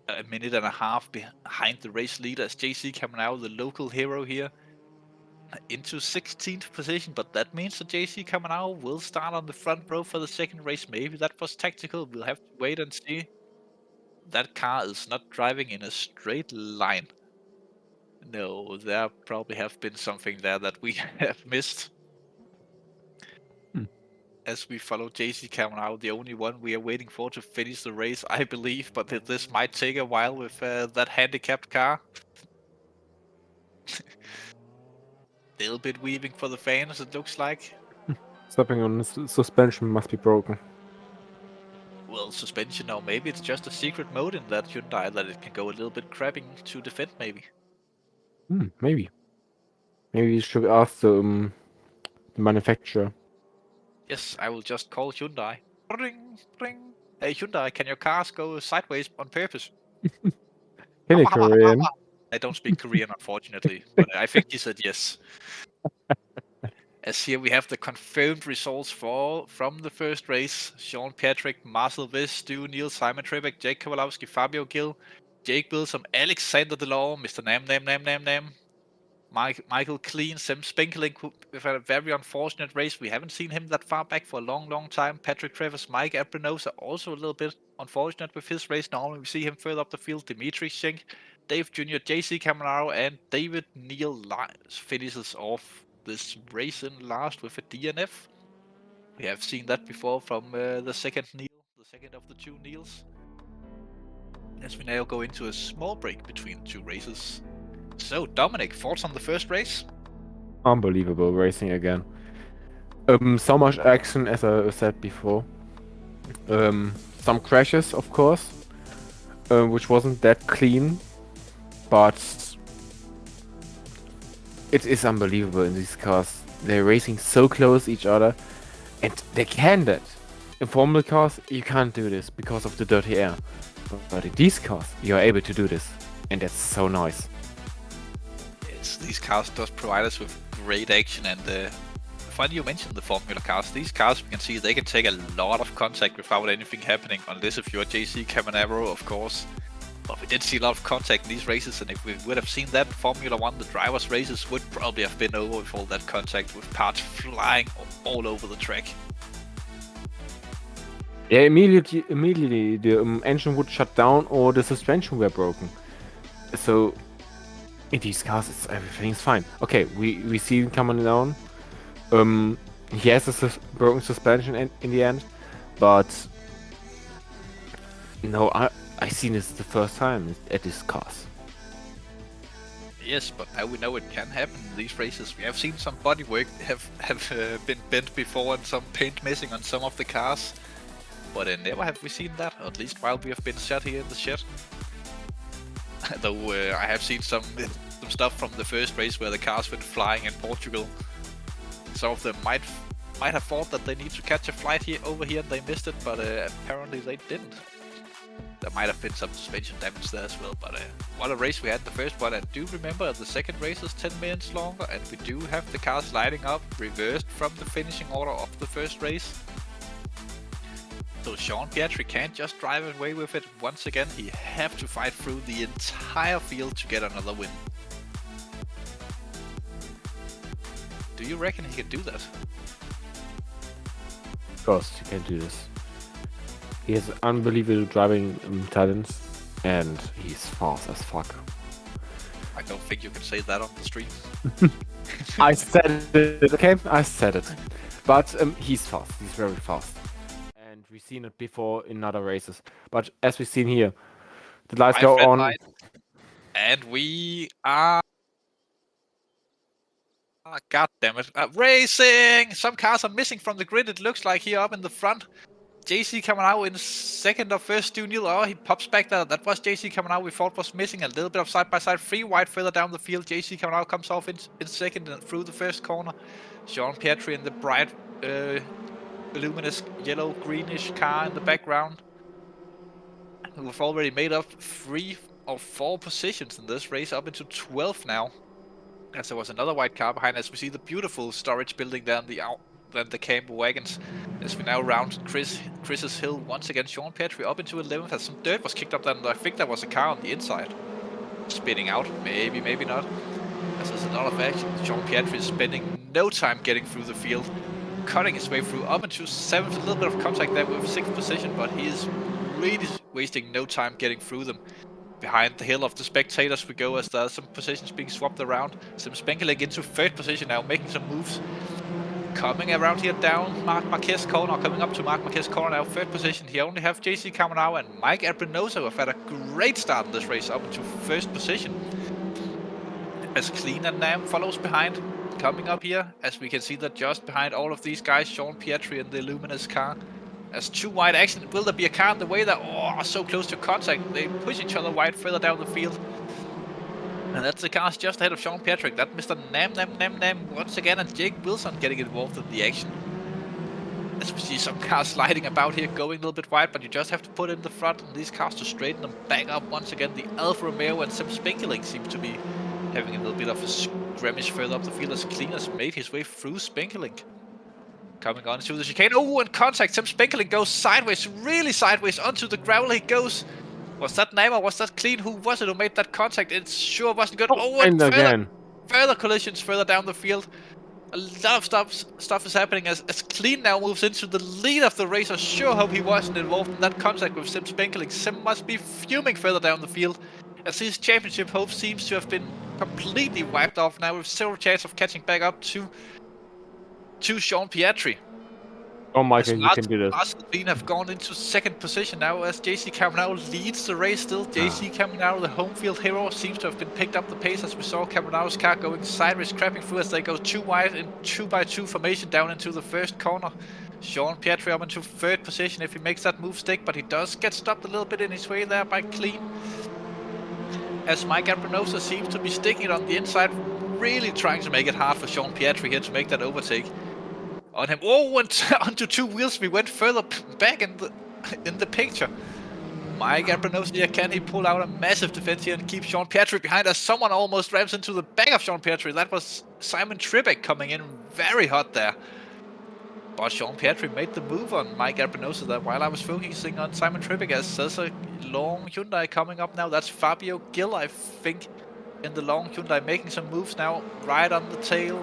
A minute and a half behind the race leader as JC Camarao, the local hero here, into 16th position. But that means that JC Camarao will start on the front row for the second race. Maybe that was tactical. We'll have to wait and see. That car is not driving in a straight line. No, there probably have been something there that we have missed. As we follow JC Camarao, the only one we are waiting for to finish the race, I believe, but this might take a while with that handicapped car. Little bit weaving for the fans, it looks like. Stopping on the suspension must be broken. Well, suspension, or maybe it's just a secret mode in that Hyundai that it can go a little bit crabbing to defend, maybe. Maybe. Maybe you should ask the manufacturer. Yes, I will just call Hyundai. Ring, ring. Hey Hyundai, can your cars go sideways on purpose? Can you Korean? I don't speak Korean, unfortunately, but I think he said yes. As here we have the confirmed results from the first race. Sean Patrick, Marcel Viss, Stu Neal, Simon Trebek, Jake Kowalowski, Fabio Gill, Jake Bilsom, Alexander Delors, Mr. Nam. Michael Clean, Sim Spinkling with a very unfortunate race. We haven't seen him that far back for a long time. Patrick Travers, Mike at Brno are also a little bit unfortunate with his race. Normally we see him further up the field. Dimitri Schenk, Dave Jr., JC Camarao, and David Neal finishes off this race in last with a DNF. We have seen that before from the second Neal, the second of the two Neals. As we now go into a small break between the two races. So, Dominic, thoughts on the first race? Unbelievable racing again. So much action, as I said before. Some crashes, of course, which wasn't that clean, but it is unbelievable in these cars. They're racing so close to each other, and they can that. In Formula cars, you can't do this because of the dirty air. But in these cars, you are able to do this, and that's so nice. These cars does provide us with great action, and funny you mentioned the Formula cars. These cars, we can see they can take a lot of contact without anything happening, unless if you're JC Camarao, of course. But we did see a lot of contact in these races, and if we would have seen that in Formula 1, the drivers' races would probably have been over with all that contact, with parts flying all over the track. Yeah, immediately the engine would shut down or the suspension were broken. So in these cars, everything's fine. Okay, we see him coming down. He has a broken suspension in the end, but no, I seen this the first time at this cars. Yes, but now we know it can happen in these races. We have seen some bodywork have been bent before and some paint missing on some of the cars. But never have we seen that, or at least while we have been shot here in the shed. Though I have seen some stuff from the first race where the cars went flying in Portugal. Some of them might have thought that they need to catch a flight here over here and they missed it, but apparently they didn't. There might have been some suspension damage there as well, but what a race we had the first one. And do remember the second race is 10 minutes longer, and we do have the cars lining up reversed from the finishing order of the first race. So Sean Pietri can't just drive away with it. Once again, he have to fight through the entire field to get another win. Do you reckon he can do that? Of course, he can do this. He has unbelievable driving talents, and he's fast as fuck. I don't think you can say that on the street. I said it, okay? I said it. But he's fast. He's very fast. And we've seen it before in other races. But as we've seen here, the lights White go red on. light. And we are... God damn it. Racing! Some cars are missing from the grid, it looks like, here up in the front. JC coming out in second or first, Stu Neal. Oh, he pops back there. That was JC coming out. We thought was missing a little bit of side-by-side. Free wide further down the field. JC coming out, comes off in second and through the first corner. Sean Pietri in the bright, luminous yellow-greenish car in the background. We've already made up 3 or 4 positions in this race, up into 12 now. As there was another white car behind us. We see the beautiful storage building there than the camper wagons. As we now round Chris's hill once again, Sean Pietri up into 11th as some dirt was kicked up there, and I think there was a car on the inside. Spinning out, maybe, maybe not. As there's a lot of action, Sean Pietri is spending no time getting through the field, cutting his way through up into 7th, a little bit of contact there with 6th position, but he is really wasting no time getting through them. Behind the hill of the spectators we go as there are some positions being swapped around. Sim Spenkeling into 3rd position now, making some moves. Coming around here down Marc Marquez corner, coming up to Marc Marquez corner now, 3rd position. Here only have JC Camarao and Mike Brno who have had a great start in this race up into 1st position. As Clean and Nam follows behind, coming up here, as we can see that just behind all of these guys, Sean Pietri in the luminous car. As 2 wide action, will there be a car in the way there? Oh, so close to contact, they push each other wide further down the field. And that's the cars just ahead of Sean Pietri. That Mr. Nam once again, and Jake Wilson getting involved in the action. As we see some cars sliding about here, going a little bit wide, but you just have to put in the front and these cars to straighten them back up once again. The Alfa Romeo and Sim Spenkeling seem to be having a little bit of a skirmish further up the field as Clean has made his way through Spenkeling. Coming on to the chicane. Oh, and contact. Sim Spenkeling goes sideways, really sideways onto the gravel. He goes. Was that Nam or was that Clean? Who was it who made that contact? It sure wasn't good. Oh, and further collisions further down the field. A lot of stuff is happening as Clean now moves into the lead of the race. I sure hope he wasn't involved in that contact with Sim Spenkeling. Sim must be fuming further down the field as his championship hope seems to have been completely wiped off now with zero chance of catching back up to Sean Pietri. Oh my god, you can do this. Marcel Clean have gone into 2nd position now as JC Camarao leads the race still. JC Camarao, the home field hero, seems to have been picked up the pace as we saw Camarao's car going sideways, crapping through as they go 2 wide in 2x2 formation down into the 1st corner. Sean Pietri up into 3rd position if he makes that move stick, but he does get stopped a little bit in his way there by Clean. As Mike Brno seems to be sticking it on the inside, really trying to make it hard for Sean Pietri here to make that overtake. On him. Oh, and onto 2 wheels. We went further back in the picture. Mike Brno here, can he pull out a massive defense here and keep Sean Pietri behind as someone almost rams into the back of Sean Pietri. That was Simon Tribeck coming in very hot there. But Sean Pietri made the move on Mike Brno there while I was focusing on Simon Tribeck as there's a long Hyundai coming up now. That's Fabio Gil, I think, in the long Hyundai, making some moves now right on the tail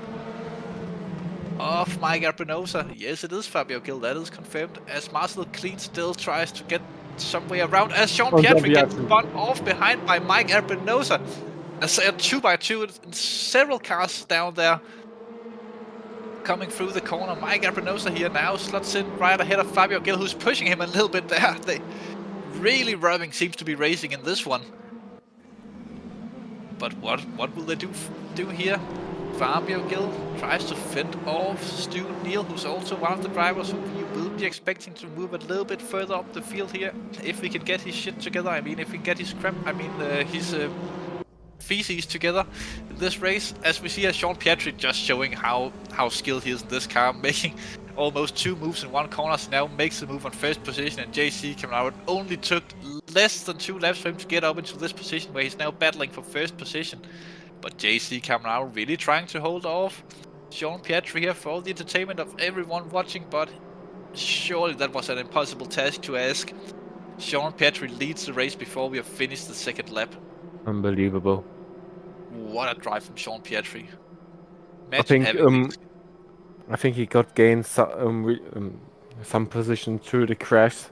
of Mike Brno. Yes, it is Fabio Gil, that is confirmed, as Marcel Clean still tries to get some way around as Sean Pietri gets spun off behind by Mike Brno. As a 2x2 and several cars down there coming through the corner. Mike Brno here now slots in right ahead of Fabio Gil, who's pushing him a little bit there. They really rubbing seems to be racing in this one. But what will they do here? Fabio Gil tries to fend off Stu Neal, who's also one of the drivers who you will be expecting to move a little bit further up the field here. If we can get his shit together, I mean, if we can get his crap, I mean, his feces together in this race. As we see Sean Pietri just showing how skilled he is in this car, making almost 2 moves in 1 corner. So now makes the move on 1st position, and JC Camarao only took less than 2 laps for him to get up into this position where he's now battling for 1st position. But JC Camarao really trying to hold off Sean Pietri here for all the entertainment of everyone watching, but surely that was an impossible task to ask. Sean Pietri leads the race before we have finished the 2nd lap. Unbelievable. What a drive from Sean Pietri. I think he got gained some position through the crash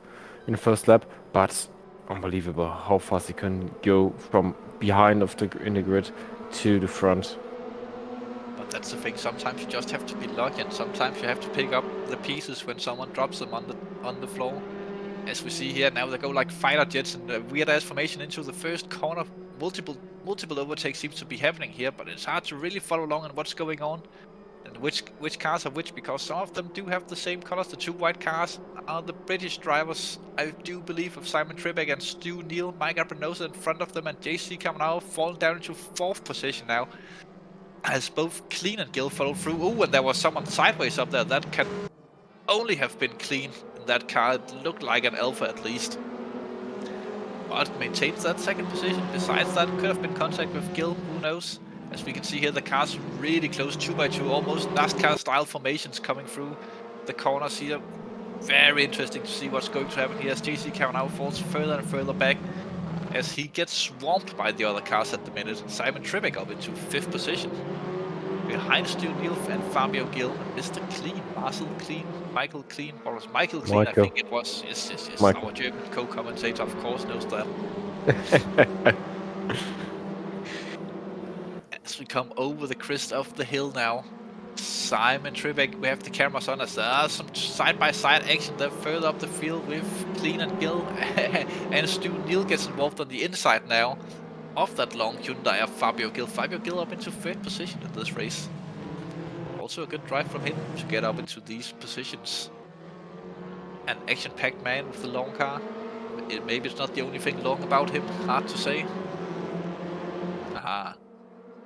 in the 1st lap, but unbelievable how fast he can go from behind in the grid to the front. But that's the thing, sometimes you just have to be lucky, and sometimes you have to pick up the pieces when someone drops them on the floor. As we see here, now they go like fighter jets and a weird ass formation into the first corner. Multiple overtakes seems to be happening here, but it's hard to really follow along on what's going on. And which cars are which, because some of them do have the same colors. The two white cars are the British drivers, I do believe, of Simon Trebek and Stu Neal. Mike Brno in front of them, and JC Caminao falling down into 4th position now, as both Clean and Gill followed through. Oh, and there was someone sideways up there. That can only have been Clean in that car. It looked like an Alpha at least. But maintains that 2nd position. Besides that, could have been contact with Gill, who knows. As we can see here, the cars really close, 2x2, almost NASCAR-style formations coming through the corners here. Very interesting to see what's going to happen here as JC Caminao falls further and further back as he gets swamped by the other cars at the minute. Simon Trebek up into 5th position. Behind Stu Neal and Fabio Gill, Mr. Clean, Marcel Clean, Michael Clean, or was Michael Clean, Michael. I think it was. Yes. Michael. Our German co-commentator, of course, knows that. As we come over the crest of the hill now, Simon Trebek, we have the cameras on us. There are some side-by-side action there further up the field with Clean and Gill, and Stu Neal gets involved on the inside now of that long Hyundai of Fabio Gill. Fabio Gill up into 3rd position in this race. Also a good drive from him to get up into these positions. An action-packed man with the long car. Maybe it's not the only thing long about him, hard to say. Aha.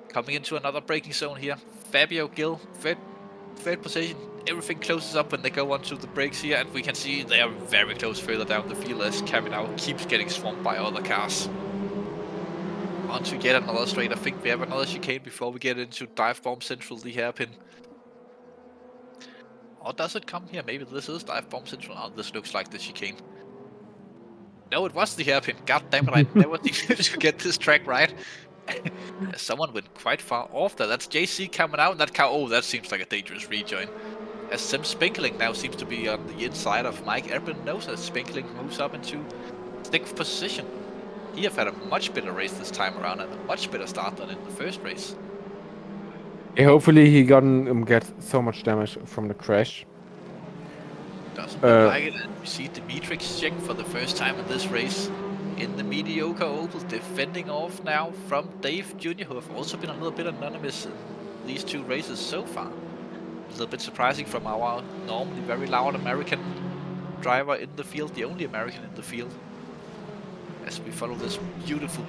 Coming into another braking zone here. Fabio Gill, third position. Everything closes up when they go onto the brakes here, and we can see they are very close further down the field as Caminao keeps getting swamped by other cars. On to yet another straight. I think we have another chicane before we get into Dive Bomb Central, the hairpin. Or does it come here? Maybe this is Dive Bomb Central. Oh, this looks like the chicane. No, it was the hairpin. God damn it, I never needed to get this track right. Someone went quite far off there. That's JC coming out in that car. Oh, that seems like a dangerous rejoin. As Sim Spinkling now seems to be on the inside of Mike Brno as Spinkling moves up into 6th position. He have had a much better race this time around and a much better start than in the first race. Yeah, hopefully he doesn't get so much damage from the crash. Doesn't look like it, and we see Dimitrix check for the first time in this race in the mediocre Opel, defending off now from Dave Jr., who have also been a little bit anonymous in these 2 races so far. A little bit surprising from our normally very loud American driver in the field, the only American in the field. As we follow this beautiful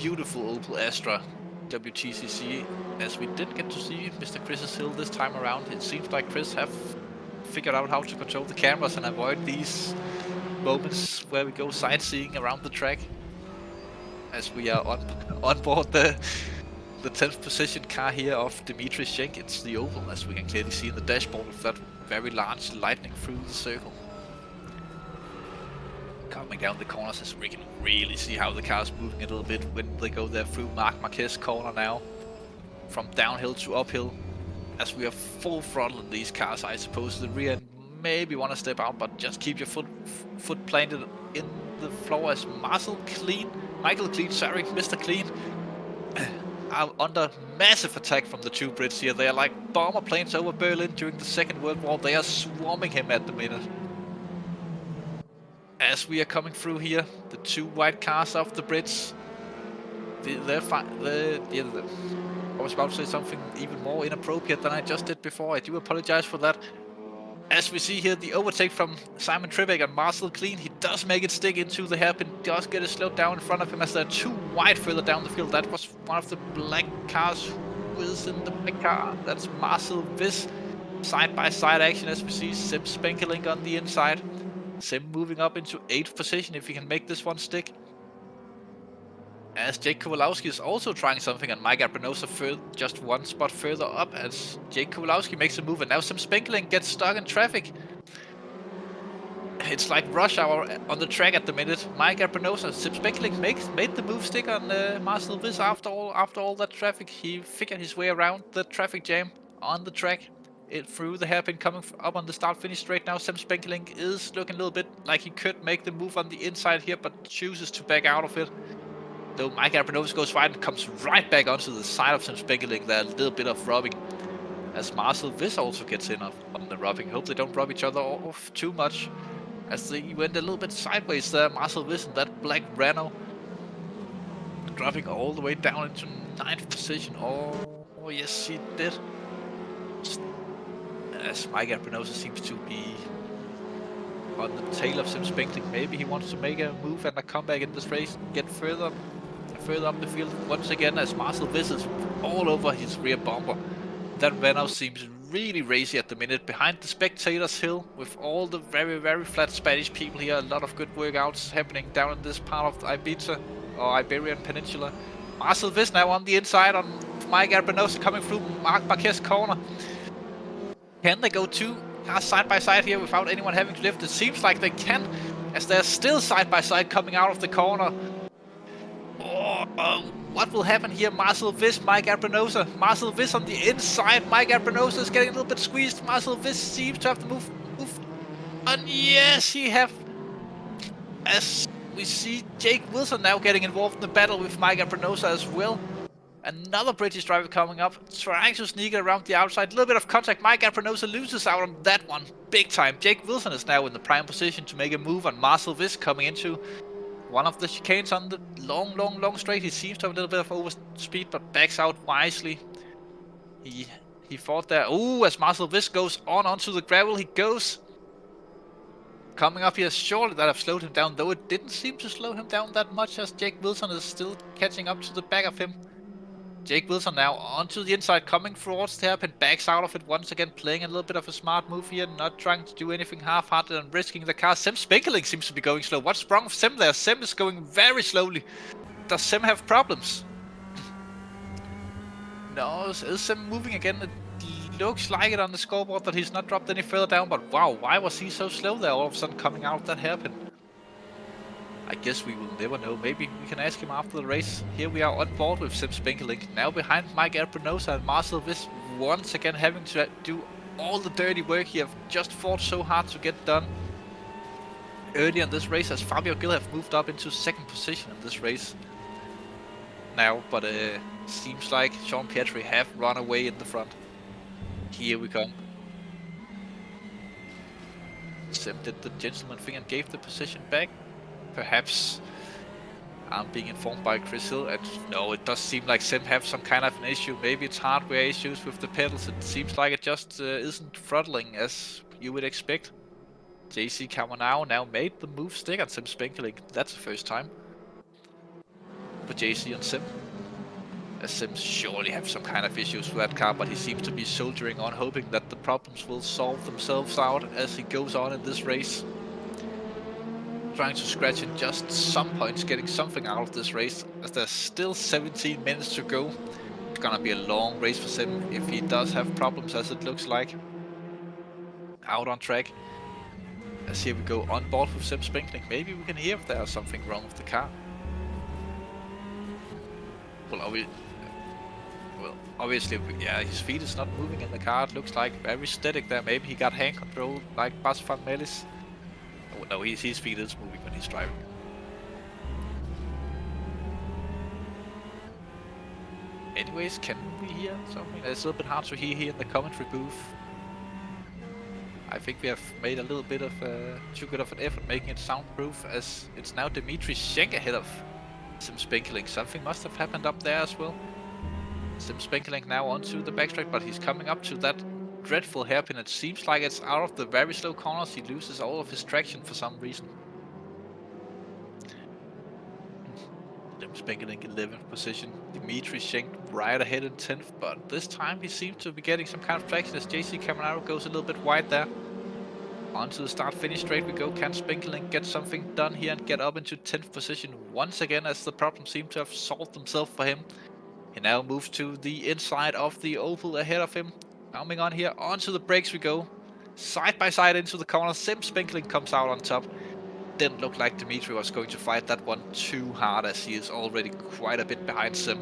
Opel Astra WTCC, as we did get to see Mr. Chris's hill this time around. It seems like Chris have figured out how to control the cameras and avoid these moments where we go sightseeing around the track. As we are on board the 10th position car here of Dimitri Jenkins, the Opel, as we can clearly see in the dashboard of that very large lightning through the circle. Coming down the corners as we can really see how the car's moving a little bit when they go there through Marc Marquez corner now. From downhill to uphill. As we are full throttle in these cars, I suppose the rear end maybe want to step out, but just keep your foot planted in the floor as Michael Clean, sorry, Mr. Clean, are under massive attack from the 2 Brits here. They are like bomber planes over Berlin during the Second World War. They are swarming him at the minute. As we are coming through here, the 2 white cars of the Brits, I was about to say something even more inappropriate than I just did before. I do apologize for that. As we see here, the overtake from Simon Trebek and Marcel Clean, he does make it stick into the hairpin, does get it slowed down in front of him as they're 2 wide further down the field. That was one of the black cars. Who is in the black car? That's Marcel Viss. Side-by-side action as we see Sim Spenkeling on the inside. Sim moving up into 8th position if he can make this one stick. As Jake Kowalowski is also trying something, and Mike Brno just 1 spot further up as Jake Kowalowski makes a move, and now Sim Spenkeling gets stuck in traffic. It's like rush hour on the track at the minute. Mike Brno, Sim Spenkeling made the move stick on Marcel Viss after all that traffic. He figured his way around the traffic jam on the track. It through the hairpin coming up on the start-finish straight now. Sim Spenkeling is looking a little bit like he could make the move on the inside here, but chooses to back out of it. Though Mike Abranovich goes wide and comes right back onto the side of Simsport there. A little bit of rubbing. As Marcel Viss also gets in on the rubbing. Hope they don't rub each other off too much. As they went a little bit sideways there. Marcel Viss in that black Brno. Dropping all the way down into 9th position. Oh yes, he did. As Mike Abranovich seems to be on the tail of Simsport. Maybe he wants to make a move and a comeback in this race. Get further up the field once again as Marcel Viss is all over his rear bumper. That Brno seems really racy at the minute behind the spectators hill with all the very, very flat Spanish people here. A lot of good workouts happening down in this part of Ibiza or Iberian Peninsula. Marcel Viss now on the inside on Mike Abranovich coming through Marc Marquez corner. Can they go 2 cars side by side here without anyone having to lift? It seems like they can, as they're still side by side coming out of the corner. Oh, what will happen here? Marcel Viss, Mike Abranovich. Marcel Viss on the inside. Mike Abranovich is getting a little bit squeezed. Marcel Viss seems to have to move. And yes, he have. As we see Jake Wilson now getting involved in the battle with Mike Abranovich as well. Another British driver coming up, trying to sneak it around the outside. A little bit of contact. Mike Abranovich loses out on that one big time. Jake Wilson is now in the prime position to make a move on Marcel Viss coming into one of the chicanes on the long straight. He seems to have a little bit of overspeed, but backs out wisely. He fought there. Ooh, as Marcel Viss goes onto the gravel, he goes. Coming up here, surely that have slowed him down, though it didn't seem to slow him down that much as Jake Wilson is still catching up to the back of him. Jake Wilson now onto the inside, coming towards the hairpin, backs out of it once again, playing a little bit of a smart move here, not trying to do anything half-hearted and risking the car. Simsport seems to be going slow. What's wrong with Sim there? Sim is going very slowly. Does Sim have problems? No, is Sim moving again? It looks like it on the scoreboard that he's not dropped any further down, but wow, why was he so slow there all of a sudden coming out of that hairpin? I guess we will never know. Maybe we can ask him after the race. Here we are on board with Simsport, now behind Mike Abranovich and Marcel Viss once again having to do all the dirty work he have just fought so hard to get done earlier in this race, as Fabio Gil have moved up into 2nd position in this race now, but seems like Sean Pietri have run away in the front. Here we come. Sim did the gentleman thing and gave the position back. Perhaps I'm being informed by Chris Hill, and no, it does seem like Sim have some kind of an issue. Maybe it's hardware issues with the pedals. It seems like it just isn't throttling as you would expect. JC Camonao now made the move stick on Simsport. That's the first time for JC and Sim. As Sim surely have some kind of issues with that car, but he seems to be soldiering on, hoping that the problems will solve themselves out as he goes on in this race. Trying to scratch in just some points, getting something out of this race, as there's still 17 minutes to go. It's gonna be a long race for Sim if he does have problems, as it looks like. Out on track. As here we go on board with Simsport. Maybe we can hear if there's something wrong with the car. Well, obviously, yeah, his feet is not moving in the car. It looks like very static there. Maybe he got hand control like Bas van Melis. Oh, no, his feet is moving when he's driving. Anyways, can we hear something? It's a little bit hard to hear here in the commentary booth. I think we have made a little bit of too good of an effort making it soundproof, as it's now Dmitry Schenk ahead of Simsport. Something must have happened up there as well. Simsport now onto the backtrack, but he's coming up to that dreadful hairpin. It seems like it's out of the very slow corners. He loses all of his traction for some reason. Simsport in 11th position. Dmitry Schenk right ahead in 10th, but this time he seems to be getting some kind of traction as JC Camonaro goes a little bit wide there. Onto the start-finish straight we go. Can Spinkeling get something done here and get up into 10th position once again, as the problems seem to have solved themselves for him. He now moves to the inside of the Opel ahead of him. Coming on here, onto the brakes we go. Side by side into the corner. Simsport comes out on top. Didn't look like Dmitry was going to fight that one too hard, as he is already quite a bit behind Sim.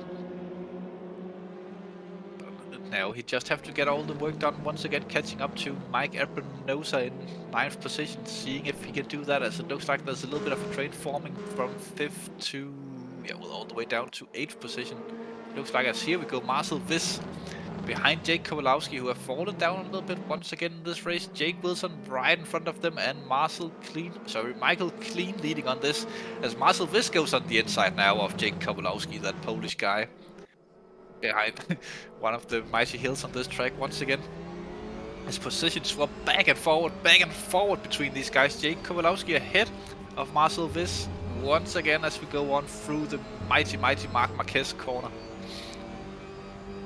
Now he just have to get all the work done once again, catching up to Mike Abranovich in 9th position, seeing if he can do that, as it looks like there's a little bit of a train forming from 5th to Yeah, well, all the way down to 8th position. Looks like as here we go, Marcel Viss behind Jake Kowalowski, who have fallen down a little bit once again in this race. Jake Wilson right in front of them, and Michael Clean leading on this, as Marcel Viss goes on the inside now of Jake Kowalowski, that Polish guy behind one of the mighty hills on this track once again. His positions swap back and forward between these guys. Jake Kowalowski ahead of Marcel Viss once again as we go on through the mighty Marc Marquez corner.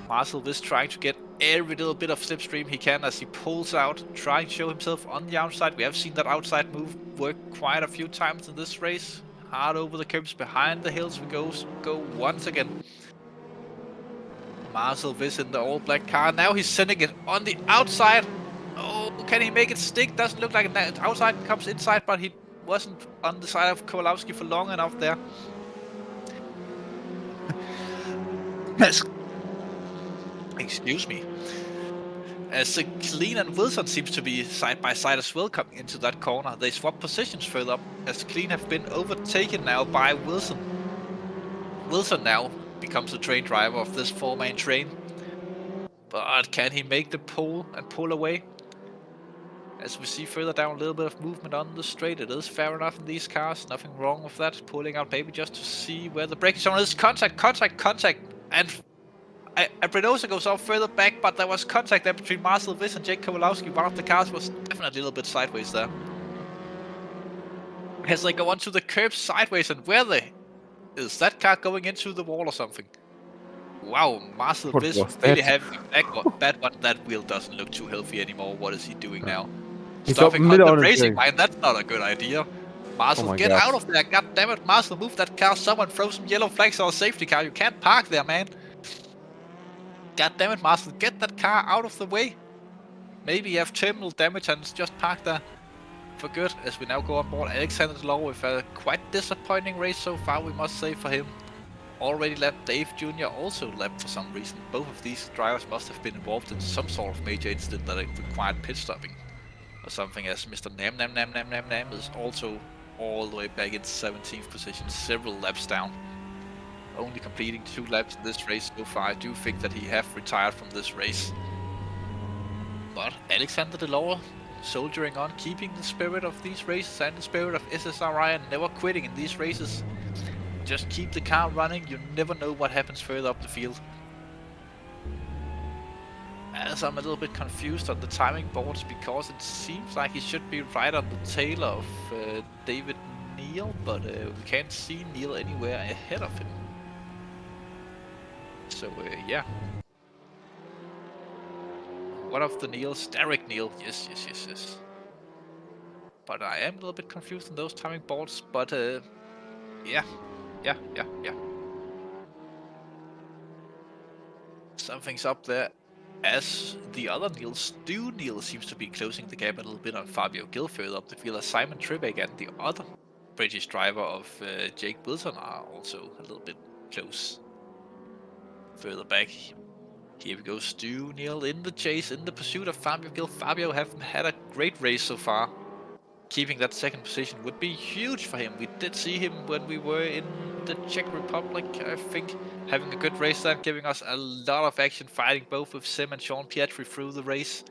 Marcel Viss trying to get every little bit of slipstream he can as he pulls out, trying to show himself on the outside. We have seen that outside move work quite a few times in this race. Hard over the curbs, behind the hills we go once again. Marcel Viss in the all-black car. Now he's sending it on the outside. Oh, can he make it stick? Doesn't look like it. Outside comes inside, but he wasn't on the side of Kowalowski for long enough there. Excuse me. As Clean and Wilson seems to be side by side as well coming into that corner. They swap positions further up as Clean have been overtaken now by Wilson. Wilson now becomes the train driver of this four-man train. But can he make the pole and pull away? As we see further down, a little bit of movement on the straight. It is fair enough in these cars. Nothing wrong with that. Pulling out maybe just to see where the braking zone is. Contact. And Brno goes off further back, but there was contact there between Marcel Viss and Jake Kowalowski. One of the cars was definitely a little bit sideways there. As they go onto the curb sideways, and is that car going into the wall or something? Wow, Marcel Viss really having a bad one. That wheel doesn't look too healthy anymore. What is he doing now? Stopping on the racing line, that's not a good idea. Marcel, get out of there. God damn it, Marcel, move that car. Someone throw some yellow flags on a safety car. You can't park there, man. God damn it, Marcel, get that car out of the way. Maybe you have terminal damage and just park there for good. As we now go on board Alexander Delors with a quite disappointing race so far, we must say, for him. Already left. Dave Jr. also left for some reason. Both of these drivers must have been involved in some sort of major incident that required pit stopping or something, as Mr. Nam is also all the way back in 17th position, several laps down. Only completing 2 laps in this race so far. I do think that he have retired from this race. But Alexander Delors soldiering on, keeping the spirit of these races and the spirit of SSRI, and never quitting in these races. Just keep the car running, you never know what happens further up the field. As I'm a little bit confused on the timing boards, because it seems like he should be right on the tail of David Neal, but we can't see Neal anywhere ahead of him. So yeah. One of the Neals, Derek Neal, yes. But I am a little bit confused on those timing boards, but yeah. Something's up there, as the other Neil, Stu Neal, seems to be closing the gap a little bit on Fabio Gil further up the field, as Simon Tribeck and the other British driver of Jake Wilson are also a little bit close further back. Here we go, Stu Neal in the chase, in the pursuit of Fabio Gil. Fabio haven't had a great race so far. Keeping that second position would be huge for him. We did see him when we were in the Czech Republic, I think, having a good race there, giving us a lot of action, fighting both with Sim and Sean Pietri through the race.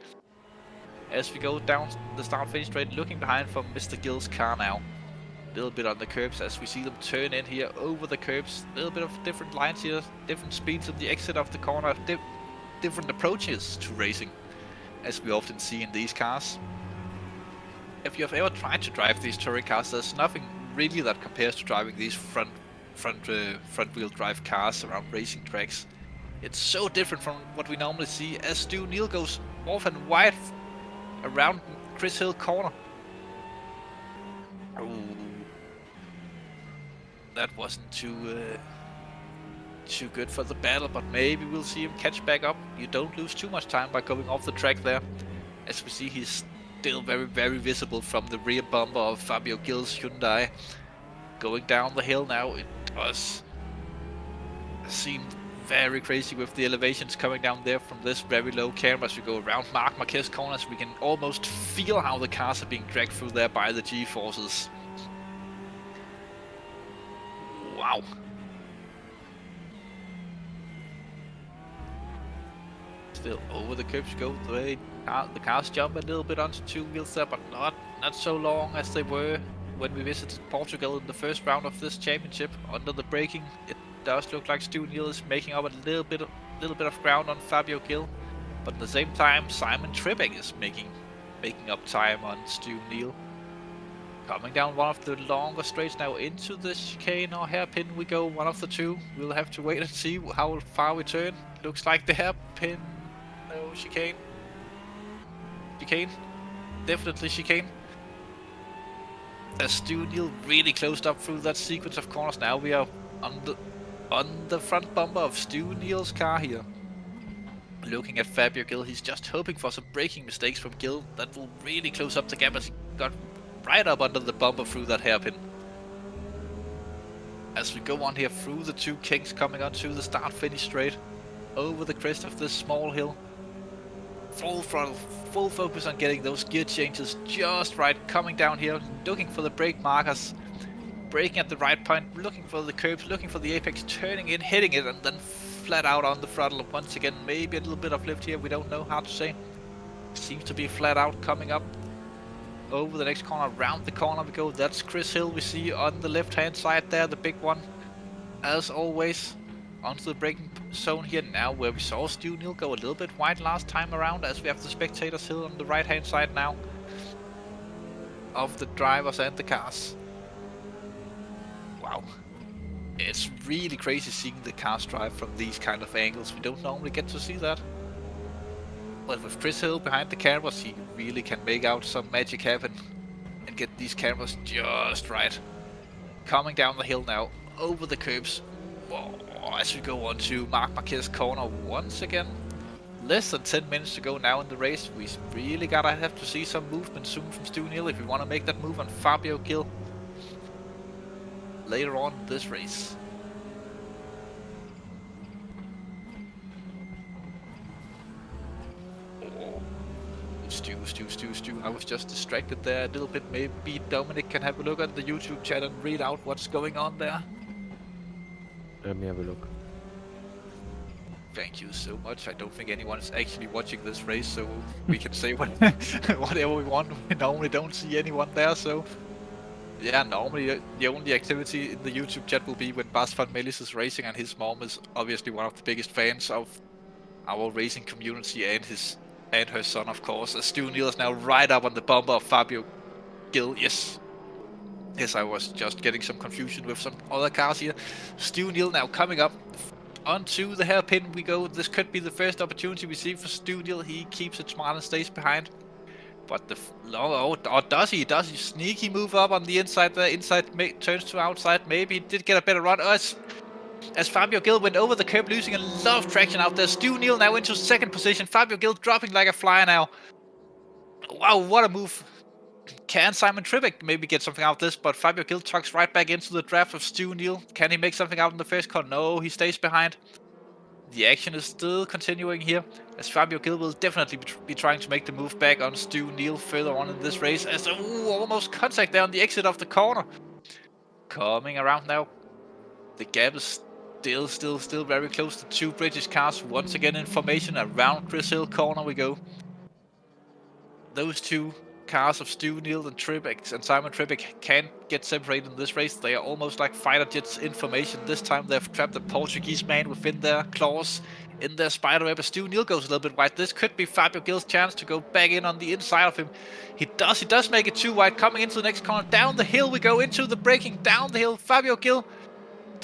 As we go down the start-finish straight, looking behind for Mr. Gill's car now. A little bit on the curbs as we see them turn in here over the curbs. A little bit of different lines here, different speeds on the exit of the corner, different approaches to racing, as we often see in these cars. If you have ever tried to drive these touring cars, there's nothing really that compares to driving these front-wheel drive cars around racing tracks. It's so different from what we normally see, as Stu Neal goes off and wide around Chris Hill corner. Oh, that wasn't too good for the battle, but maybe we'll see him catch back up. You don't lose too much time by going off the track there. As we see, he's still very, very visible from the rear bumper of Fabio Gil's Hyundai. Going down the hill now, it does seem very crazy with the elevations coming down there from this very low camera. As we go around Marc Marquez corners, we can almost feel how the cars are being dragged through there by the G-forces. Wow. still over the curbs go. The cars jump a little bit onto two wheels there, but not so long as they were when we visited Portugal in the first round of this championship. Under the braking, it does look like Stu Neal is making up a little bit of ground on Fabio Gil, but at the same time, Simon Trippick is making up time on Stu Neal. Coming down one of the longer straights now into the chicane or hairpin we go, one of the two. We'll have to wait and see how far we turn. Looks like the hairpin, no, chicane. Chicane, definitely chicane. As Stu Neal really closed up through that sequence of corners, now we are on the front bumper of Stu Neal's car here. Looking at Fabio Gil, he's just hoping for some braking mistakes from Gil that will really close up the gap as he got right up under the bumper through that hairpin. As we go on here through the two kinks coming onto the start-finish straight, over the crest of this small hill. Full throttle, full focus on getting those gear changes just right, coming down here, looking for the brake markers, braking at the right point, looking for the curbs, looking for the apex, turning in, hitting it, and then flat out on the throttle once again. Maybe a little bit of lift here, we don't know, hard to say. Seems to be flat out coming up. Over the next corner, around the corner we go. That's Chris Hill we see on the left hand side there, the big one. As always, onto the braking zone here now, where we saw Stu Neal go a little bit wide last time around, as we have the spectators hill on the right hand side now of the drivers and the cars. Wow, it's really crazy seeing the cars drive from these kind of angles. We don't normally get to see that. But with Chris Hill behind the cameras, he really can make out some magic happen and get these cameras just right. Coming down the hill now, over the curbs. Whoa, as we go on to Marc Marquez corner once again. Less than 10 minutes to go now in the race. We really gotta have to see some movement soon from Stu Neal if we want to make that move on Fabio Gil later on in this race. Stu. I was just distracted there a little bit. Maybe Dominic can have a look at the YouTube chat and read out what's going on there. Let me have a look. Thank you so much. I don't think anyone is actually watching this race, so we can say whatever we want. We normally don't see anyone there, so yeah, normally the only activity in the YouTube chat will be when Bas van Melis is racing, and his mom is obviously one of the biggest fans of our racing community, and her son, of course. As Stu Neal is now right up on the bumper of Fabio Gil. Yes, I was just getting some confusion with some other cars here. Stu Neal now coming up onto the hairpin we go. This could be the first opportunity we see for Stu Neal. He keeps it smart and stays behind. But does he sneaky move up on the inside there? Inside turns to outside. Maybe he did get a better run. As Fabio Gil went over the curb, losing a lot of traction out there. Stu Neal now into second position. Fabio Gil dropping like a fly now. Wow, what a move. Can Simon Trippick maybe get something out of this? But Fabio Gil tucks right back into the draft of Stu Neal. Can he make something out in the first corner? No, he stays behind. The action is still continuing here, as Fabio Gil will definitely be trying to make the move back on Stu Neal further on in this race. As almost contact there on the exit of the corner. Coming around now. The gap is still very close to two British cars. Once again in formation around Chris Hill corner we go. Those two cars of Stu Neal and Trippick and Simon Trippick can't get separated in this race. They are almost like fighter jets in formation. This time they've trapped a Portuguese man within their claws, in their spiderweb. As Stu Neal goes a little bit wide. This could be Fabio Gil's chance to go back in on the inside of him. He does make it too wide. Coming into the next corner. Down the hill we go, into the braking. Down the hill. Fabio Gil.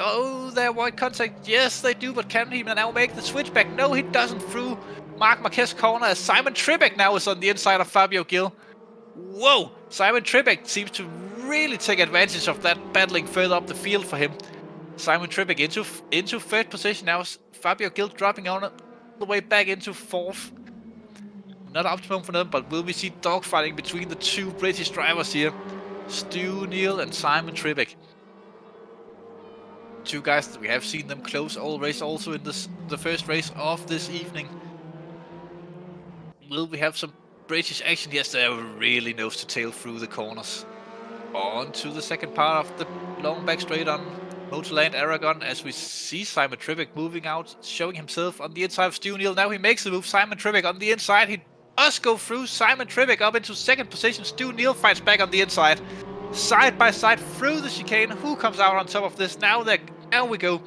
Oh, they're wide contact. Yes, they do, but can he now make the switch back? No, he doesn't, through Marc Marquez corner, as Simon Trippick now is on the inside of Fabio Gil. Whoa! Simon Trippick seems to really take advantage of that battling further up the field for him. Simon Trippick into third position now. Fabio Gil dropping on it the way back into fourth. Not optimum for them, but will we see dogfighting between the two British drivers here? Stu Neal and Simon Trippick. Two guys that we have seen them close all race, also in the first race of this evening. Will we have some British action? Yes, they're really nose to tail through the corners. On to the second part of the long back straight on Motorland Aragon, as we see Simon Trivik moving out, showing himself on the inside of Stu Neal. Now he makes the move. Simon Trivik on the inside. He does go through. Simon Trivik up into second position. Stu Neal fights back on the inside. Side by side through the chicane. Who comes out on top of this? Now we go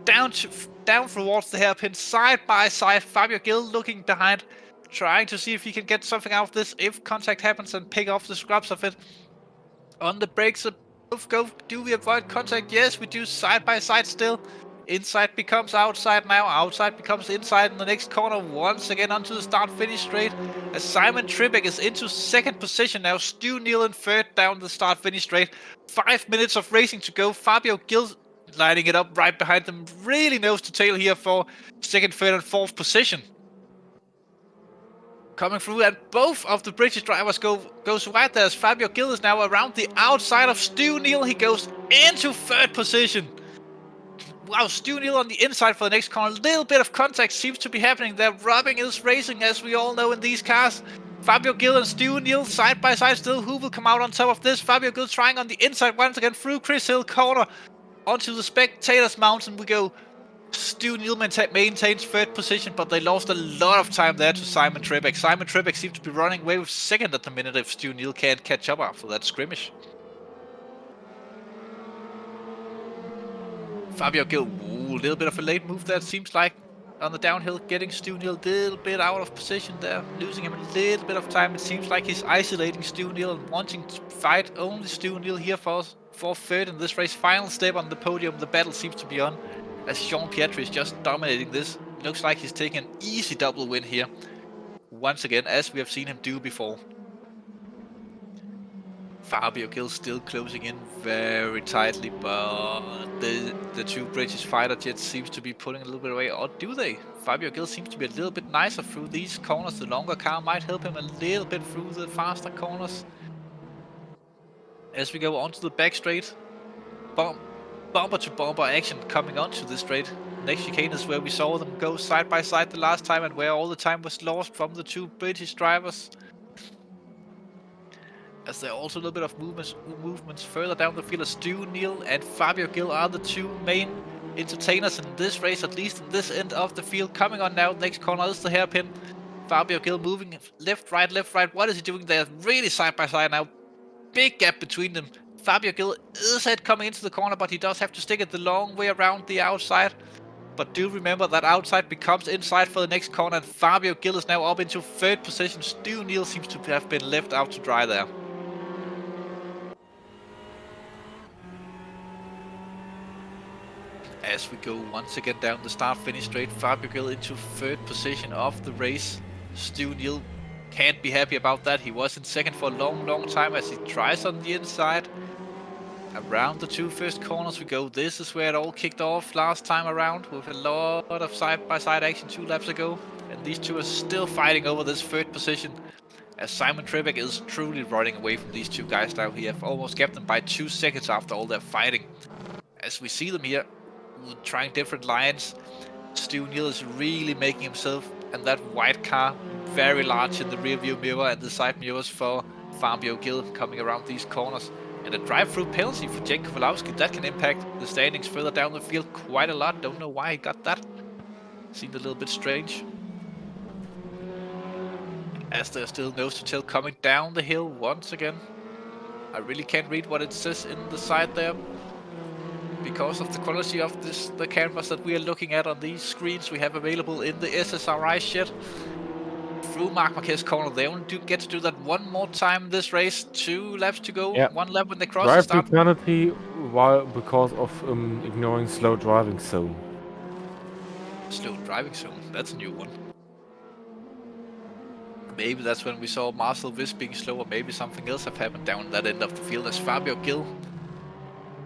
down towards the hairpin. Side by side. Fabio Gil looking behind, trying to see if he can get something out of this. If contact happens and pick off the scraps of it. On the brakes. Go. Do we avoid contact? Yes, we do. Side by side still. Inside becomes outside now. Outside becomes inside in the next corner. Once again onto the start-finish straight. As Simon Trivik is into second position now. Stu Neal in third down the start-finish straight. 5 minutes of racing to go. Fabio Gil lining it up right behind them. Really nose to tail here for second, third, and fourth position. Coming through, and both of the British drivers goes right there as Fabio Gil is now around the outside of Stu Neal. He goes into third position. Wow, Stu Neal on the inside for the next corner. A little bit of contact seems to be happening there. Rubbing is racing, as we all know in these cars. Fabio Gil and Stu Neal side by side still. Who will come out on top of this? Fabio Gil trying on the inside once again through Chris Hill corner. Onto the spectators mountain we go. Stu Neal maintains third position, but they lost a lot of time there to Simon Trivik. Simon Trivik seems to be running away with second at the minute if Stu Neal can't catch up after that skirmish. Fabio Gil, a little bit of a late move there, it seems like, on the downhill, getting Stu Neal a little bit out of position there, losing him a little bit of time. It seems like he's isolating Stu Neal and wanting to fight only Stu Neal here for third in this race. Final step on the podium, the battle seems to be on. As Sean Pietri is just dominating this. Looks like he's taking an easy double win here. Once again, as we have seen him do before. Fabio Gil still closing in very tightly, but the two British fighter jets seems to be pulling a little bit away. Or do they? Fabio Gil seems to be a little bit nicer through these corners. The longer car might help him a little bit through the faster corners. As we go onto the back straight. Bumper to bumper action coming onto this straight. Next chicane is where we saw them go side by side the last time, and where all the time was lost from the two British drivers. As there are also a little bit of movements further down the field, as Stu Neal and Fabio Gil are the two main entertainers in this race, at least in this end of the field. Coming on now, next corner is the hairpin. Fabio Gil moving left, right, left, right. What is he doing there? Really side by side now. Big gap between them. Fabio Gil is coming into the corner, but he does have to stick it the long way around the outside. But do remember that outside becomes inside for the next corner, and Fabio Gil is now up into third position. Stu Neal seems to have been left out to dry there. As we go once again down the start-finish straight, Fabio Gil into third position of the race. Stu Neal can't be happy about that. He was in second for a long time as he tries on the inside. Around the two first corners we go. This is where it all kicked off last time around with a lot of side-by-side action 2 laps ago. And these two are still fighting over this third position. As Simon Trivik is truly running away from these two guys now. He have almost kept them by 2 seconds after all their fighting. As we see them here, trying different lines. Stu Neal is really making himself and that white car very large in the rear view mirror and the side mirrors for Fabio Gil coming around these corners. And a drive-through penalty for Jake Kowalski, that can impact the standings further down the field quite a lot. Don't know why he got that. Seemed a little bit strange. As there's still nose to tail coming down the hill once again. I really can't read what it says in the side there, because of the quality of the cameras that we are looking at on these screens we have available in the SSRI shed. Through Marc Marquez corner, they only get to do that one more time this race. 2 laps to go, yeah. 1 lap when they cross the start. Penalty because of ignoring slow driving zone. Slow driving zone, that's a new one. Maybe that's when we saw Marcel Wiss being slow, or maybe something else have happened down that end of the field, as Fabio Gil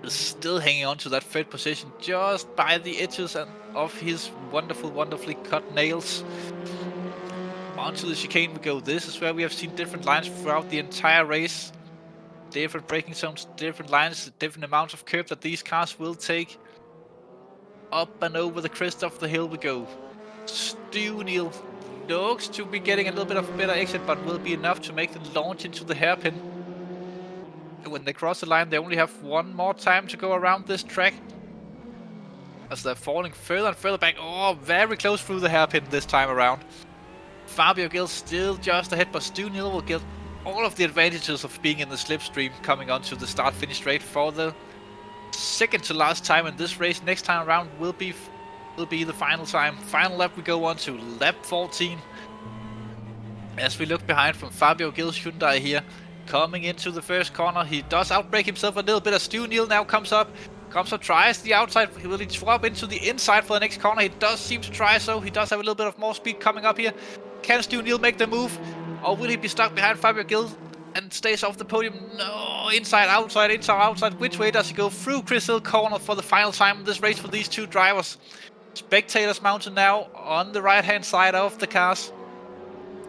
is still hanging on to that third position just by the edges of his wonderfully cut nails. Onto the chicane we go. This is where we have seen different lines throughout the entire race. Different braking zones, different lines, different amounts of curb that these cars will take. Up and over the crest of the hill we go. Stu Neal looks to be getting a little bit of a better exit, but will be enough to make them launch into the hairpin. When they cross the line, they only have 1 more time to go around this track. as they're falling further and further back. Oh, very close through the hairpin this time around. Fabio Gil still just ahead, but Stu Neal will get all of the advantages of being in the slipstream coming onto the start-finish straight for the second to last time in this race. Next time around will be the final time. Final lap we go on to lap 14. As we look behind from Fabio Gil's Hyundai here, coming into the first corner, he does outbrake himself a little bit as Stu Neal now comes up, tries the outside. Will he swap into the inside for the next corner? He does seem to try so. He does have a little bit of more speed coming up here. Can Stu Neal make the move? Or will he be stuck behind Fabio Gil and stays off the podium? No, inside, outside, inside, outside. Which way does he go? Through Chris Hill corner for the final time in this race for these two drivers. Spectators mounted now on the right-hand side of the cars.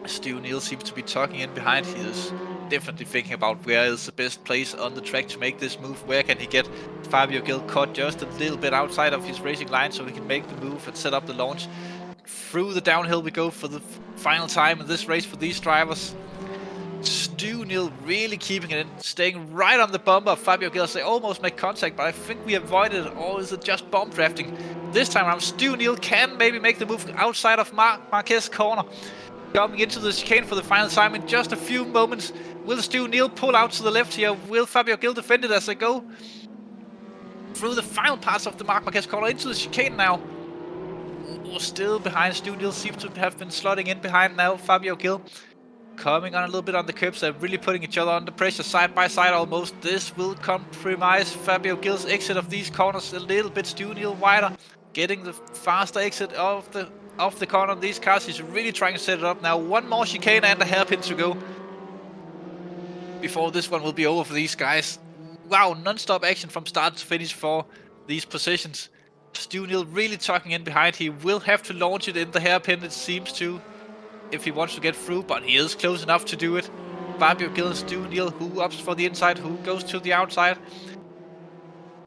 Stu Neal seems to be tucking in behind. He is definitely thinking about where is the best place on the track to make this move. Where can he get Fabio Gil caught just a little bit outside of his racing line so he can make the move and set up the launch. Through the downhill we go for the final time in this race for these drivers. Stu Neal really keeping it in, staying right on the bumper of Fabio Gil. They almost make contact, but I think we avoided it, or is it just bomb drafting? This time around, Stu Neal can maybe make the move outside of Marquez corner. Coming into the chicane for the final time in just a few moments. Will Stu Neal pull out to the left here? Will Fabio Gil defend it as they go through the final parts of the Marquez corner into the chicane now? Still behind. Stu Neal seems to have been slotting in behind now. Fabio Gil coming on a little bit on the curbs. They're really putting each other under pressure side by side almost. This will compromise Fabio Gil's exit of these corners a little bit. Stu Neal wider, getting the faster exit of the corner of these cars. He's really trying to set it up now. One more chicane and a hairpin to go before this one will be over for these guys. Wow, non-stop action from start to finish for these positions. Stu Neal really tucking in behind. He will have to launch it in the hairpin, it seems to, if he wants to get through, but he is close enough to do it. Fabio Gil and Stu Neal, who opts for the inside, who goes to the outside.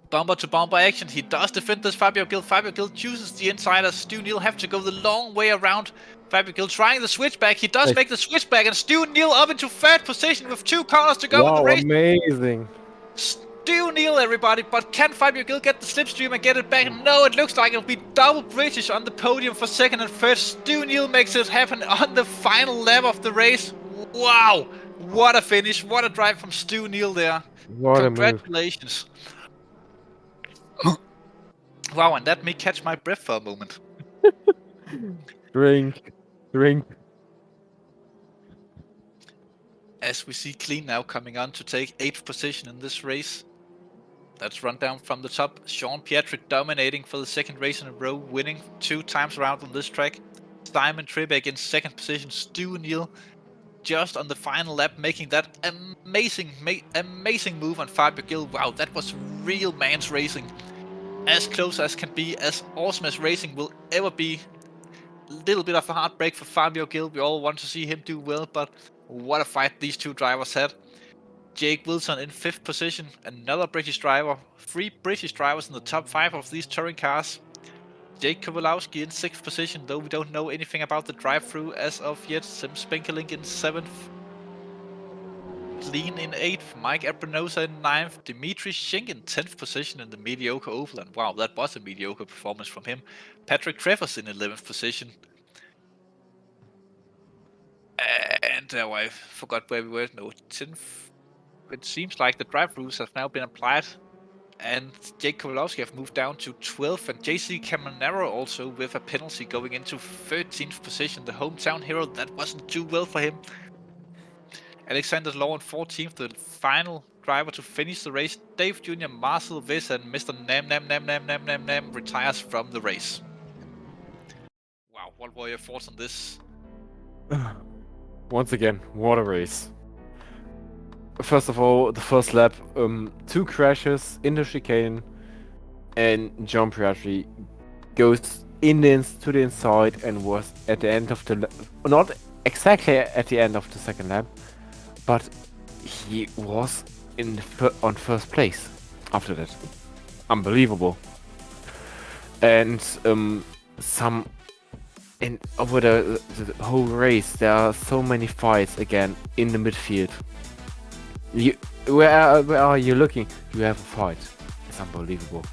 Bumper to bumper action. He does defend this Fabio Gil. Fabio Gil chooses the inside as Stu Neal have to go the long way around. Fabio Gil trying the switchback. He does make the switchback, and Stu Neal up into third position with 2 corners to go in the race. Amazing. Stu Neal, everybody, but can Fabio Gil get the slipstream and get it back? No, it looks like it'll be double British on the podium for second and third. Stu Neal makes it happen on the final lap of the race. Wow, what a finish, what a drive from Stu Neal there. What Congratulations. Wow, and let me catch my breath for a moment. Drink. As we see Clean now coming on to take 8th position in this race. Let's run down from the top. Sean Pietri dominating for the second race in a row, winning 2 times around on this track. Simon Trebek in second position. Stu Neal just on the final lap making that amazing move on Fabio Gil. Wow, that was real man's racing. As close as can be, as awesome as racing will ever be. A little bit of a heartbreak for Fabio Gil. We all want to see him do well, but what a fight these two drivers had. Jake Wilson in 5th position, another British driver. 3 British drivers in the top 5 of these touring cars. Jake Kowalowski in 6th position, though we don't know anything about the drive-through as of yet. Sim Spenkelink in 7th. Clean in 8th, Mike Abrinosa in 9th, Dimitri Schenk in 10th position in the mediocre oval, and wow, that was a mediocre performance from him. Patrick Trevors in 11th position. And I forgot where we were. No, 10th. It seems like the drive rules have now been applied, and Jake Kowalowski have moved down to 12th, and JC Caminero also with a penalty going into 13th position. The hometown hero, that wasn't too well for him. Alexander Law in 14th, the final driver to finish the race. Dave Jr., Marcel Viss, and Mr. Nam retires from the race. Wow, what were your thoughts on this? Once again, what a race. First of all, the first lap, 2 crashes in the chicane, and John Pietri goes to the inside and was at the end of the not exactly at the end of the second lap, but he was on first place after that. Unbelievable. And over the whole race, there are so many fights again in the midfield. Where are you looking? You have a fight. It's unbelievable.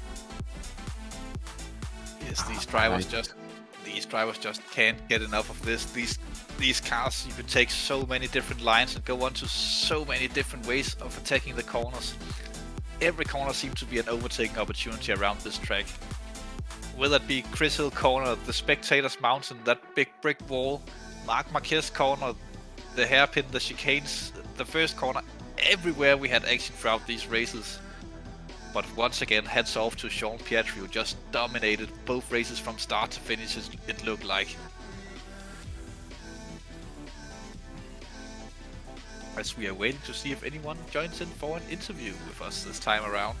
Yes, these drivers just can't get enough of this. These cars, you can take so many different lines and go on to so many different ways of attacking the corners. Every corner seems to be an overtaking opportunity around this track. Whether it be Chris Hill corner, the Spectators Mountain, that big brick wall, Marc Marquez corner, the hairpin, the chicanes, the first corner, everywhere we had action throughout these races. But once again, hats off to Sean Pietri, who just dominated both races from start to finish, it looked like. As we are waiting to see if anyone joins in for an interview with us this time around.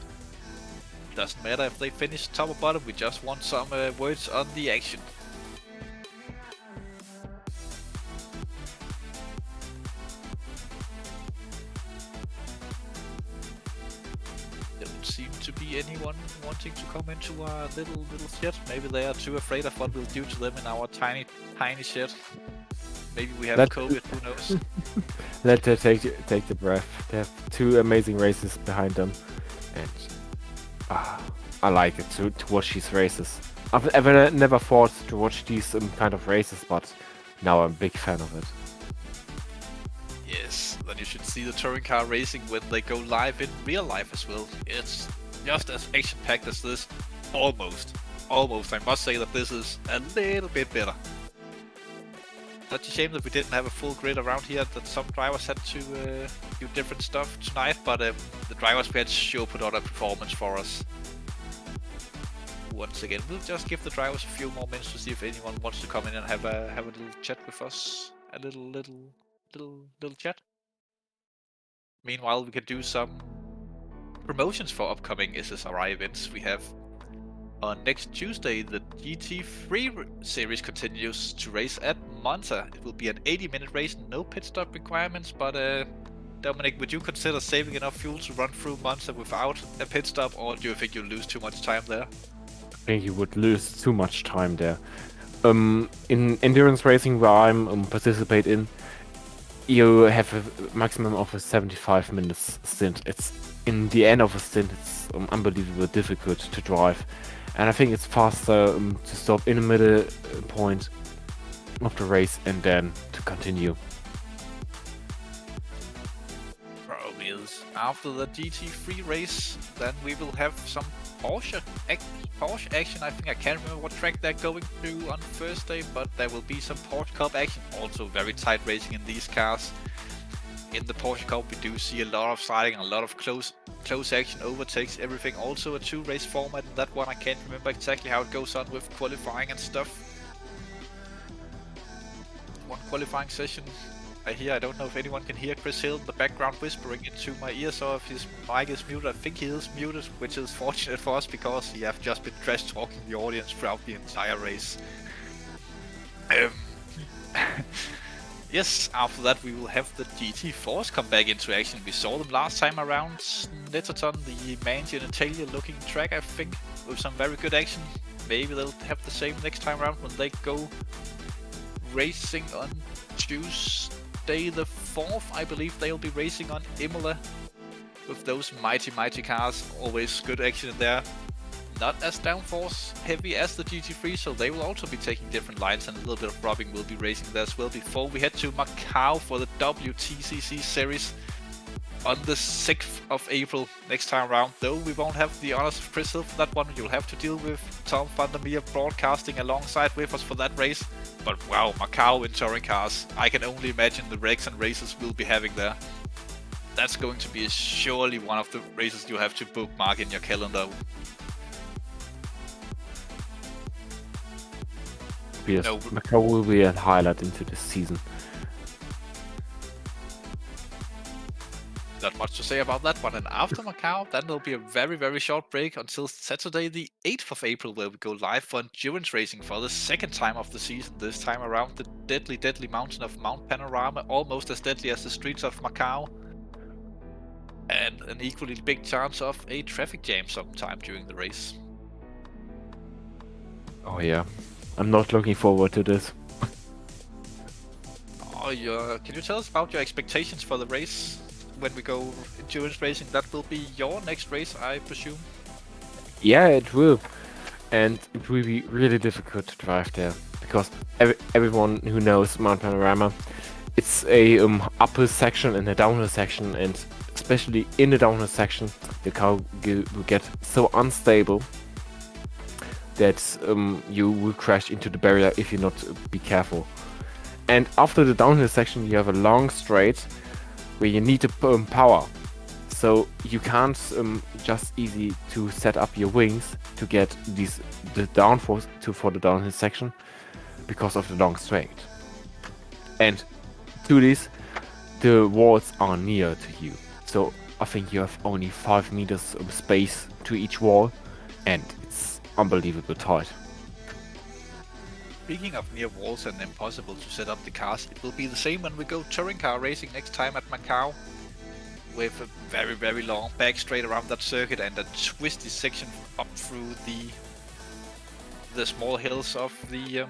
Doesn't matter if they finish top or bottom, we just want some words on the action. Don't seem to be anyone wanting to come into our little shed. Maybe they are too afraid of what we'll do to them in our tiny shed. Maybe we have COVID, who knows? Let them take the breath. They have 2 amazing races behind them, and I like it to watch these races. I've never thought to watch these kind of races, but now I'm a big fan of it. Yes, then you should see the touring car racing when they go live in real life as well. It's just as action-packed as this. Almost. I must say that this is a little bit better. Such a shame that we didn't have a full grid around here, that some drivers had to do different stuff tonight, but the drivers we had sure put on a performance for us. Once again, we'll just give the drivers a few more minutes to see if anyone wants to come in and have a little chat with us. A little chat. Meanwhile, we can do some promotions for upcoming SSRI events. We have on next Tuesday, the GT3 series continues to race at Monza. It will be an 80-minute race, no pit stop requirements, but Dominic, would you consider saving enough fuel to run through Monza without a pit stop, or do you think you'll lose too much time there? I think you would lose too much time there. In endurance racing, where I'm participate in, you have a maximum of a 75 minutes stint. It's in the end of a stint, it's unbelievably difficult to drive. And I think it's faster to stop in the middle point of the race and then to continue. Probably is. After the GT3 race, then we will have some Porsche action. I think I can't remember what track they're going to on Thursday, but there will be some Porsche Cup action. Also very tight racing in these cars. In the Porsche Cup, we do see a lot of sliding, a lot of close action, overtakes, everything. Also a 2-race format. In that one, I can't remember exactly how it goes on with qualifying and stuff. One qualifying session. I don't know if anyone can hear Chris Hill in the background whispering into my ears, or if his mic is muted. I think he is muted, which is fortunate for us because he have just been trash talking the audience throughout the entire race. Yes, after that we will have the GT4s come back into action. We saw them last time around Netterton, the main genitalia looking track, I think, with some very good action. Maybe they'll have the same next time around when they go racing on Tuesday the 4th. I believe they'll be racing on Imola with those mighty cars. Always good action in there. Not as downforce heavy as the GT3, so they will also be taking different lines, and a little bit of Robin will be racing there as well before we head to Macau for the WTCC series on the 6th of April next time around. Though we won't have the honors of Chris Hill for that one, you'll have to deal with Tom van der Meer broadcasting alongside with us for that race. But wow, Macau in touring cars, I can only imagine the wrecks and races we'll be having there. That's going to be surely one of the races you'll have to bookmark in your calendar. Yes, no. Macau will be a highlight into this season. Not much to say about that one. And after Macau, then there'll be a very short break until Saturday the 8th of April, where we go live for endurance racing for the second time of the season. This time around the deadly mountain of Mount Panorama, almost as deadly as the streets of Macau. And an equally big chance of a traffic jam sometime during the race. Oh yeah. I'm not looking forward to this. Oh, can you tell us about your expectations for the race when we go endurance racing? That will be your next race, I presume. Yeah, it will. and it will be really difficult to drive there because everyone who knows Mount Panorama, it's a uphill section and a downhill section, and especially in the downhill section, the car will get so unstable that you will crash into the barrier if you not be careful. And after the downhill section, you have a long straight where you need to power. So you can't just easy to set up your wings to get the downforce for the downhill section because of the long straight. And to this, the walls are near to you. So I think you have only 5 meters of space to each wall, and it's unbelievable tight. Speaking of near walls and impossible to set up the cars, it will be the same when we go touring car racing next time at Macau, with a very, very long back straight around that circuit and a twisty section up through the small hills of the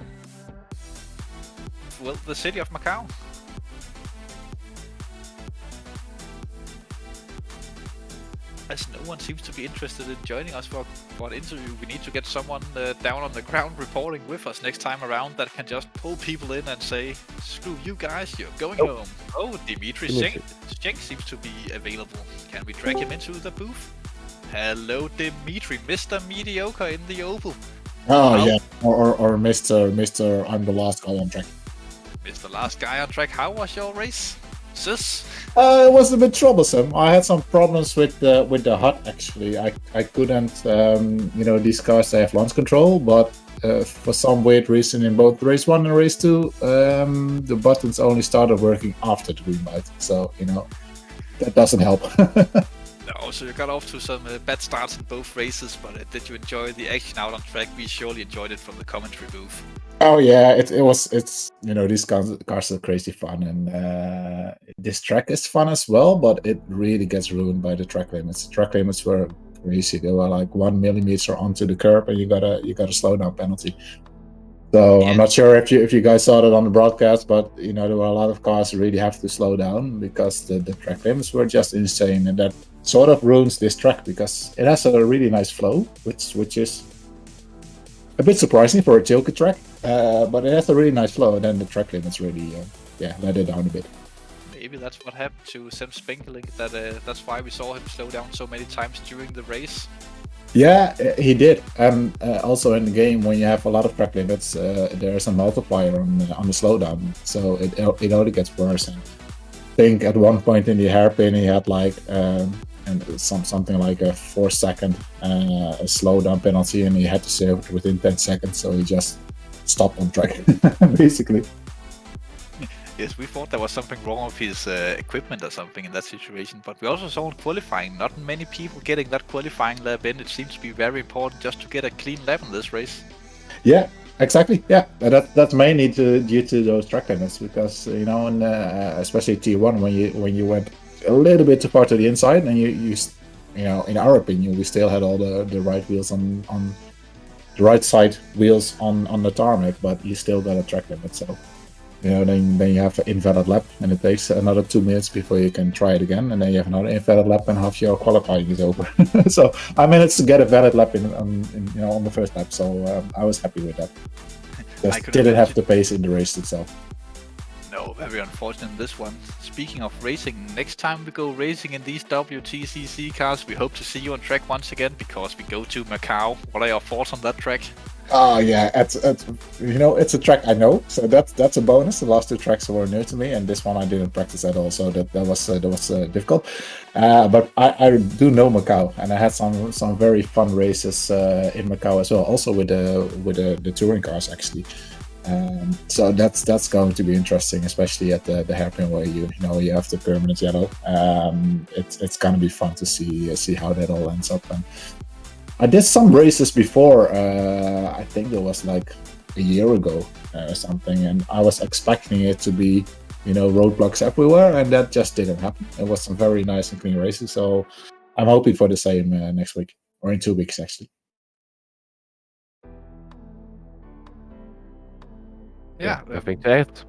the city of Macau. As no one seems to be interested in joining us for an interview, we need to get someone down on the ground reporting with us next time around that can just pull people in and say, screw you guys, you're going home. Oh, Dimitri Schenk seems to be available. Can we drag him into the booth? Hello, Dimitri, Mr. Mediocre in the Oval. Oh, yeah, or Mr. I'm the last guy on track. Mr. Last Guy on Track, how was your race? Sis? It was a bit troublesome. I had some problems with the HUD actually. I couldn't, these cars they have launch control, but for some weird reason in both race 1 and race 2, the buttons only started working after the green light. So that doesn't help. No, so you got off to some bad starts in both races, but did you enjoy the action out on track? We surely enjoyed it from the commentary booth. Oh yeah, it's these cars are crazy fun, and this track is fun as well, but it really gets ruined by the track limits. Track limits were crazy. They were like 1 millimeter onto the curb, and you got a slowdown penalty. So yeah. I'm not sure if you guys saw that on the broadcast, but there were a lot of cars who really have to slow down because the track limits were just insane, and that sort of ruins this track because it has a really nice flow, which is a bit surprising for a tilted track, but it has a really nice flow, and then the track limits really, let it down a bit. Maybe that's what happened to Sam Spenkeling, that's why we saw him slow down so many times during the race. Yeah, he did, and also in the game, when you have a lot of track limits, there's a multiplier on the slowdown, so it only gets worse. And I think at one point in the hairpin, he had like something like a 4-second slowdown penalty, and he had to save it within 10 seconds, so he just stopped on track, basically. Yes, we thought there was something wrong with his equipment or something in that situation, but we also saw in qualifying, not many people getting that qualifying lap in. It seems to be very important just to get a clean lap in this race. Yeah, exactly. Yeah, that's mainly due to those track limits, because in especially T1, when you went a little bit too far to the inside, and you in our opinion, we still had all the right wheels on the right side wheels on the tarmac, but you still got a track limit. So then you have an invalid lap, and it takes another 2 minutes before you can try it again, and then you have another invalid lap, and half your qualifying is over. So I managed to get a valid lap on the first lap, so I was happy with that. Just didn't have the pace in the race itself. No, very unfortunate in this one. Speaking of racing, next time we go racing in these WTCC cars, we hope to see you on track once again, because we go to Macau. What are your thoughts on that track? Oh yeah, it's a track I know, so that's a bonus. The last 2 tracks were new to me, and this one I didn't practice at all, so that was difficult. But I do know Macau, and I had some very fun races in Macau as well, also with the touring cars actually. So that's going to be interesting, especially at the hairpin where you have the permanent yellow. It's gonna be fun to see how that all ends up. And I did some races before. I think it was like a year ago or something, and I was expecting it to be roadblocks everywhere, and that just didn't happen. It was some very nice and clean races, so I'm hoping for the same next week, or in 2 weeks actually. Yeah, I think that.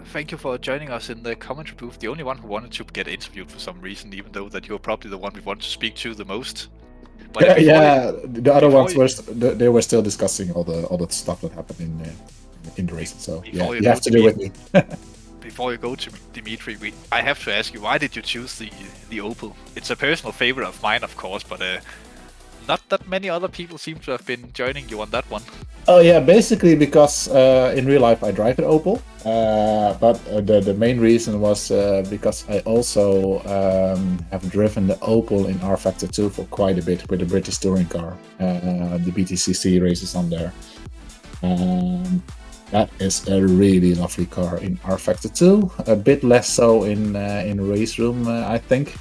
Thank you for joining us in the commentary booth. The only one who wanted to get interviewed for some reason, even though that you're probably the one we want to speak to the most. But Yeah, before yeah. The other before ones you- they were still discussing all the stuff that happened in the race. So yeah, Before you you have go to to do meet- with me. Before you go to Dimitri, I have to ask you, why did you choose the Opel? It's a personal favorite of mine, of course, but not that many other people seem to have been joining you on that one. Oh yeah, basically because in real life I drive an Opel, but the main reason was because I also have driven the Opel in R Factor 2 for quite a bit with the British touring car, the WTCC races on there. That is a really lovely car in R Factor 2, a bit less so in RaceRoom, I think.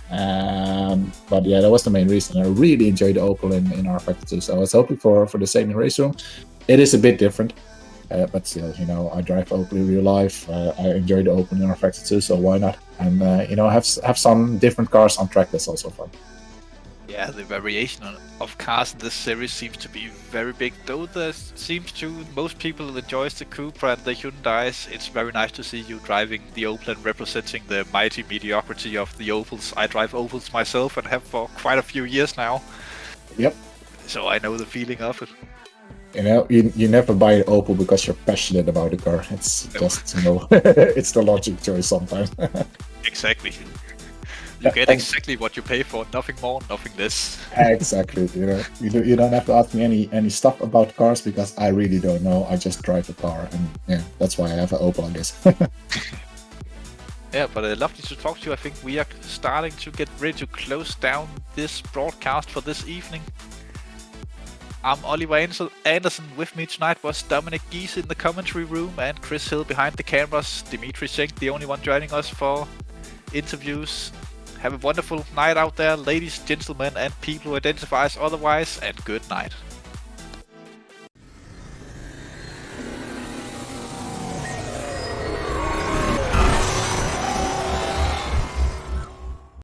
But yeah, that was the main reason. I really enjoyed the Opel in R Factor 2, so I was hoping for the same in RaceRoom. It is a bit different, but still, I drive Opel in real life. I enjoy the Opel in R Factor 2, so why not? And have some different cars on track. That's also fun. Yeah, the variation of cars in this series seems to be very big, though there seems to most people enjoys the Cupra and the Hyundais. It's very nice to see you driving the Opel and representing the mighty mediocrity of the Opels. I drive Opels myself and have for quite a few years now. Yep. So I know the feeling of it. You never buy an Opel because you're passionate about the car. It's just, it's the logic choice sometimes. Exactly. You get exactly what you pay for, nothing more, nothing less. Exactly. You don't have to ask me any stuff about cars because I really don't know. I just drive the car, and yeah, that's why I have an Opel, I guess. Yeah, but lovely to talk to you. I think we are starting to get ready to close down this broadcast for this evening. I'm Oliver Anderson. With me tonight was Dominic Giese in the commentary room and Chris Hill behind the cameras. Dimitri Schenk, the only one joining us for interviews. Have a wonderful night out there, ladies, gentlemen, and people who identify as otherwise, and good night.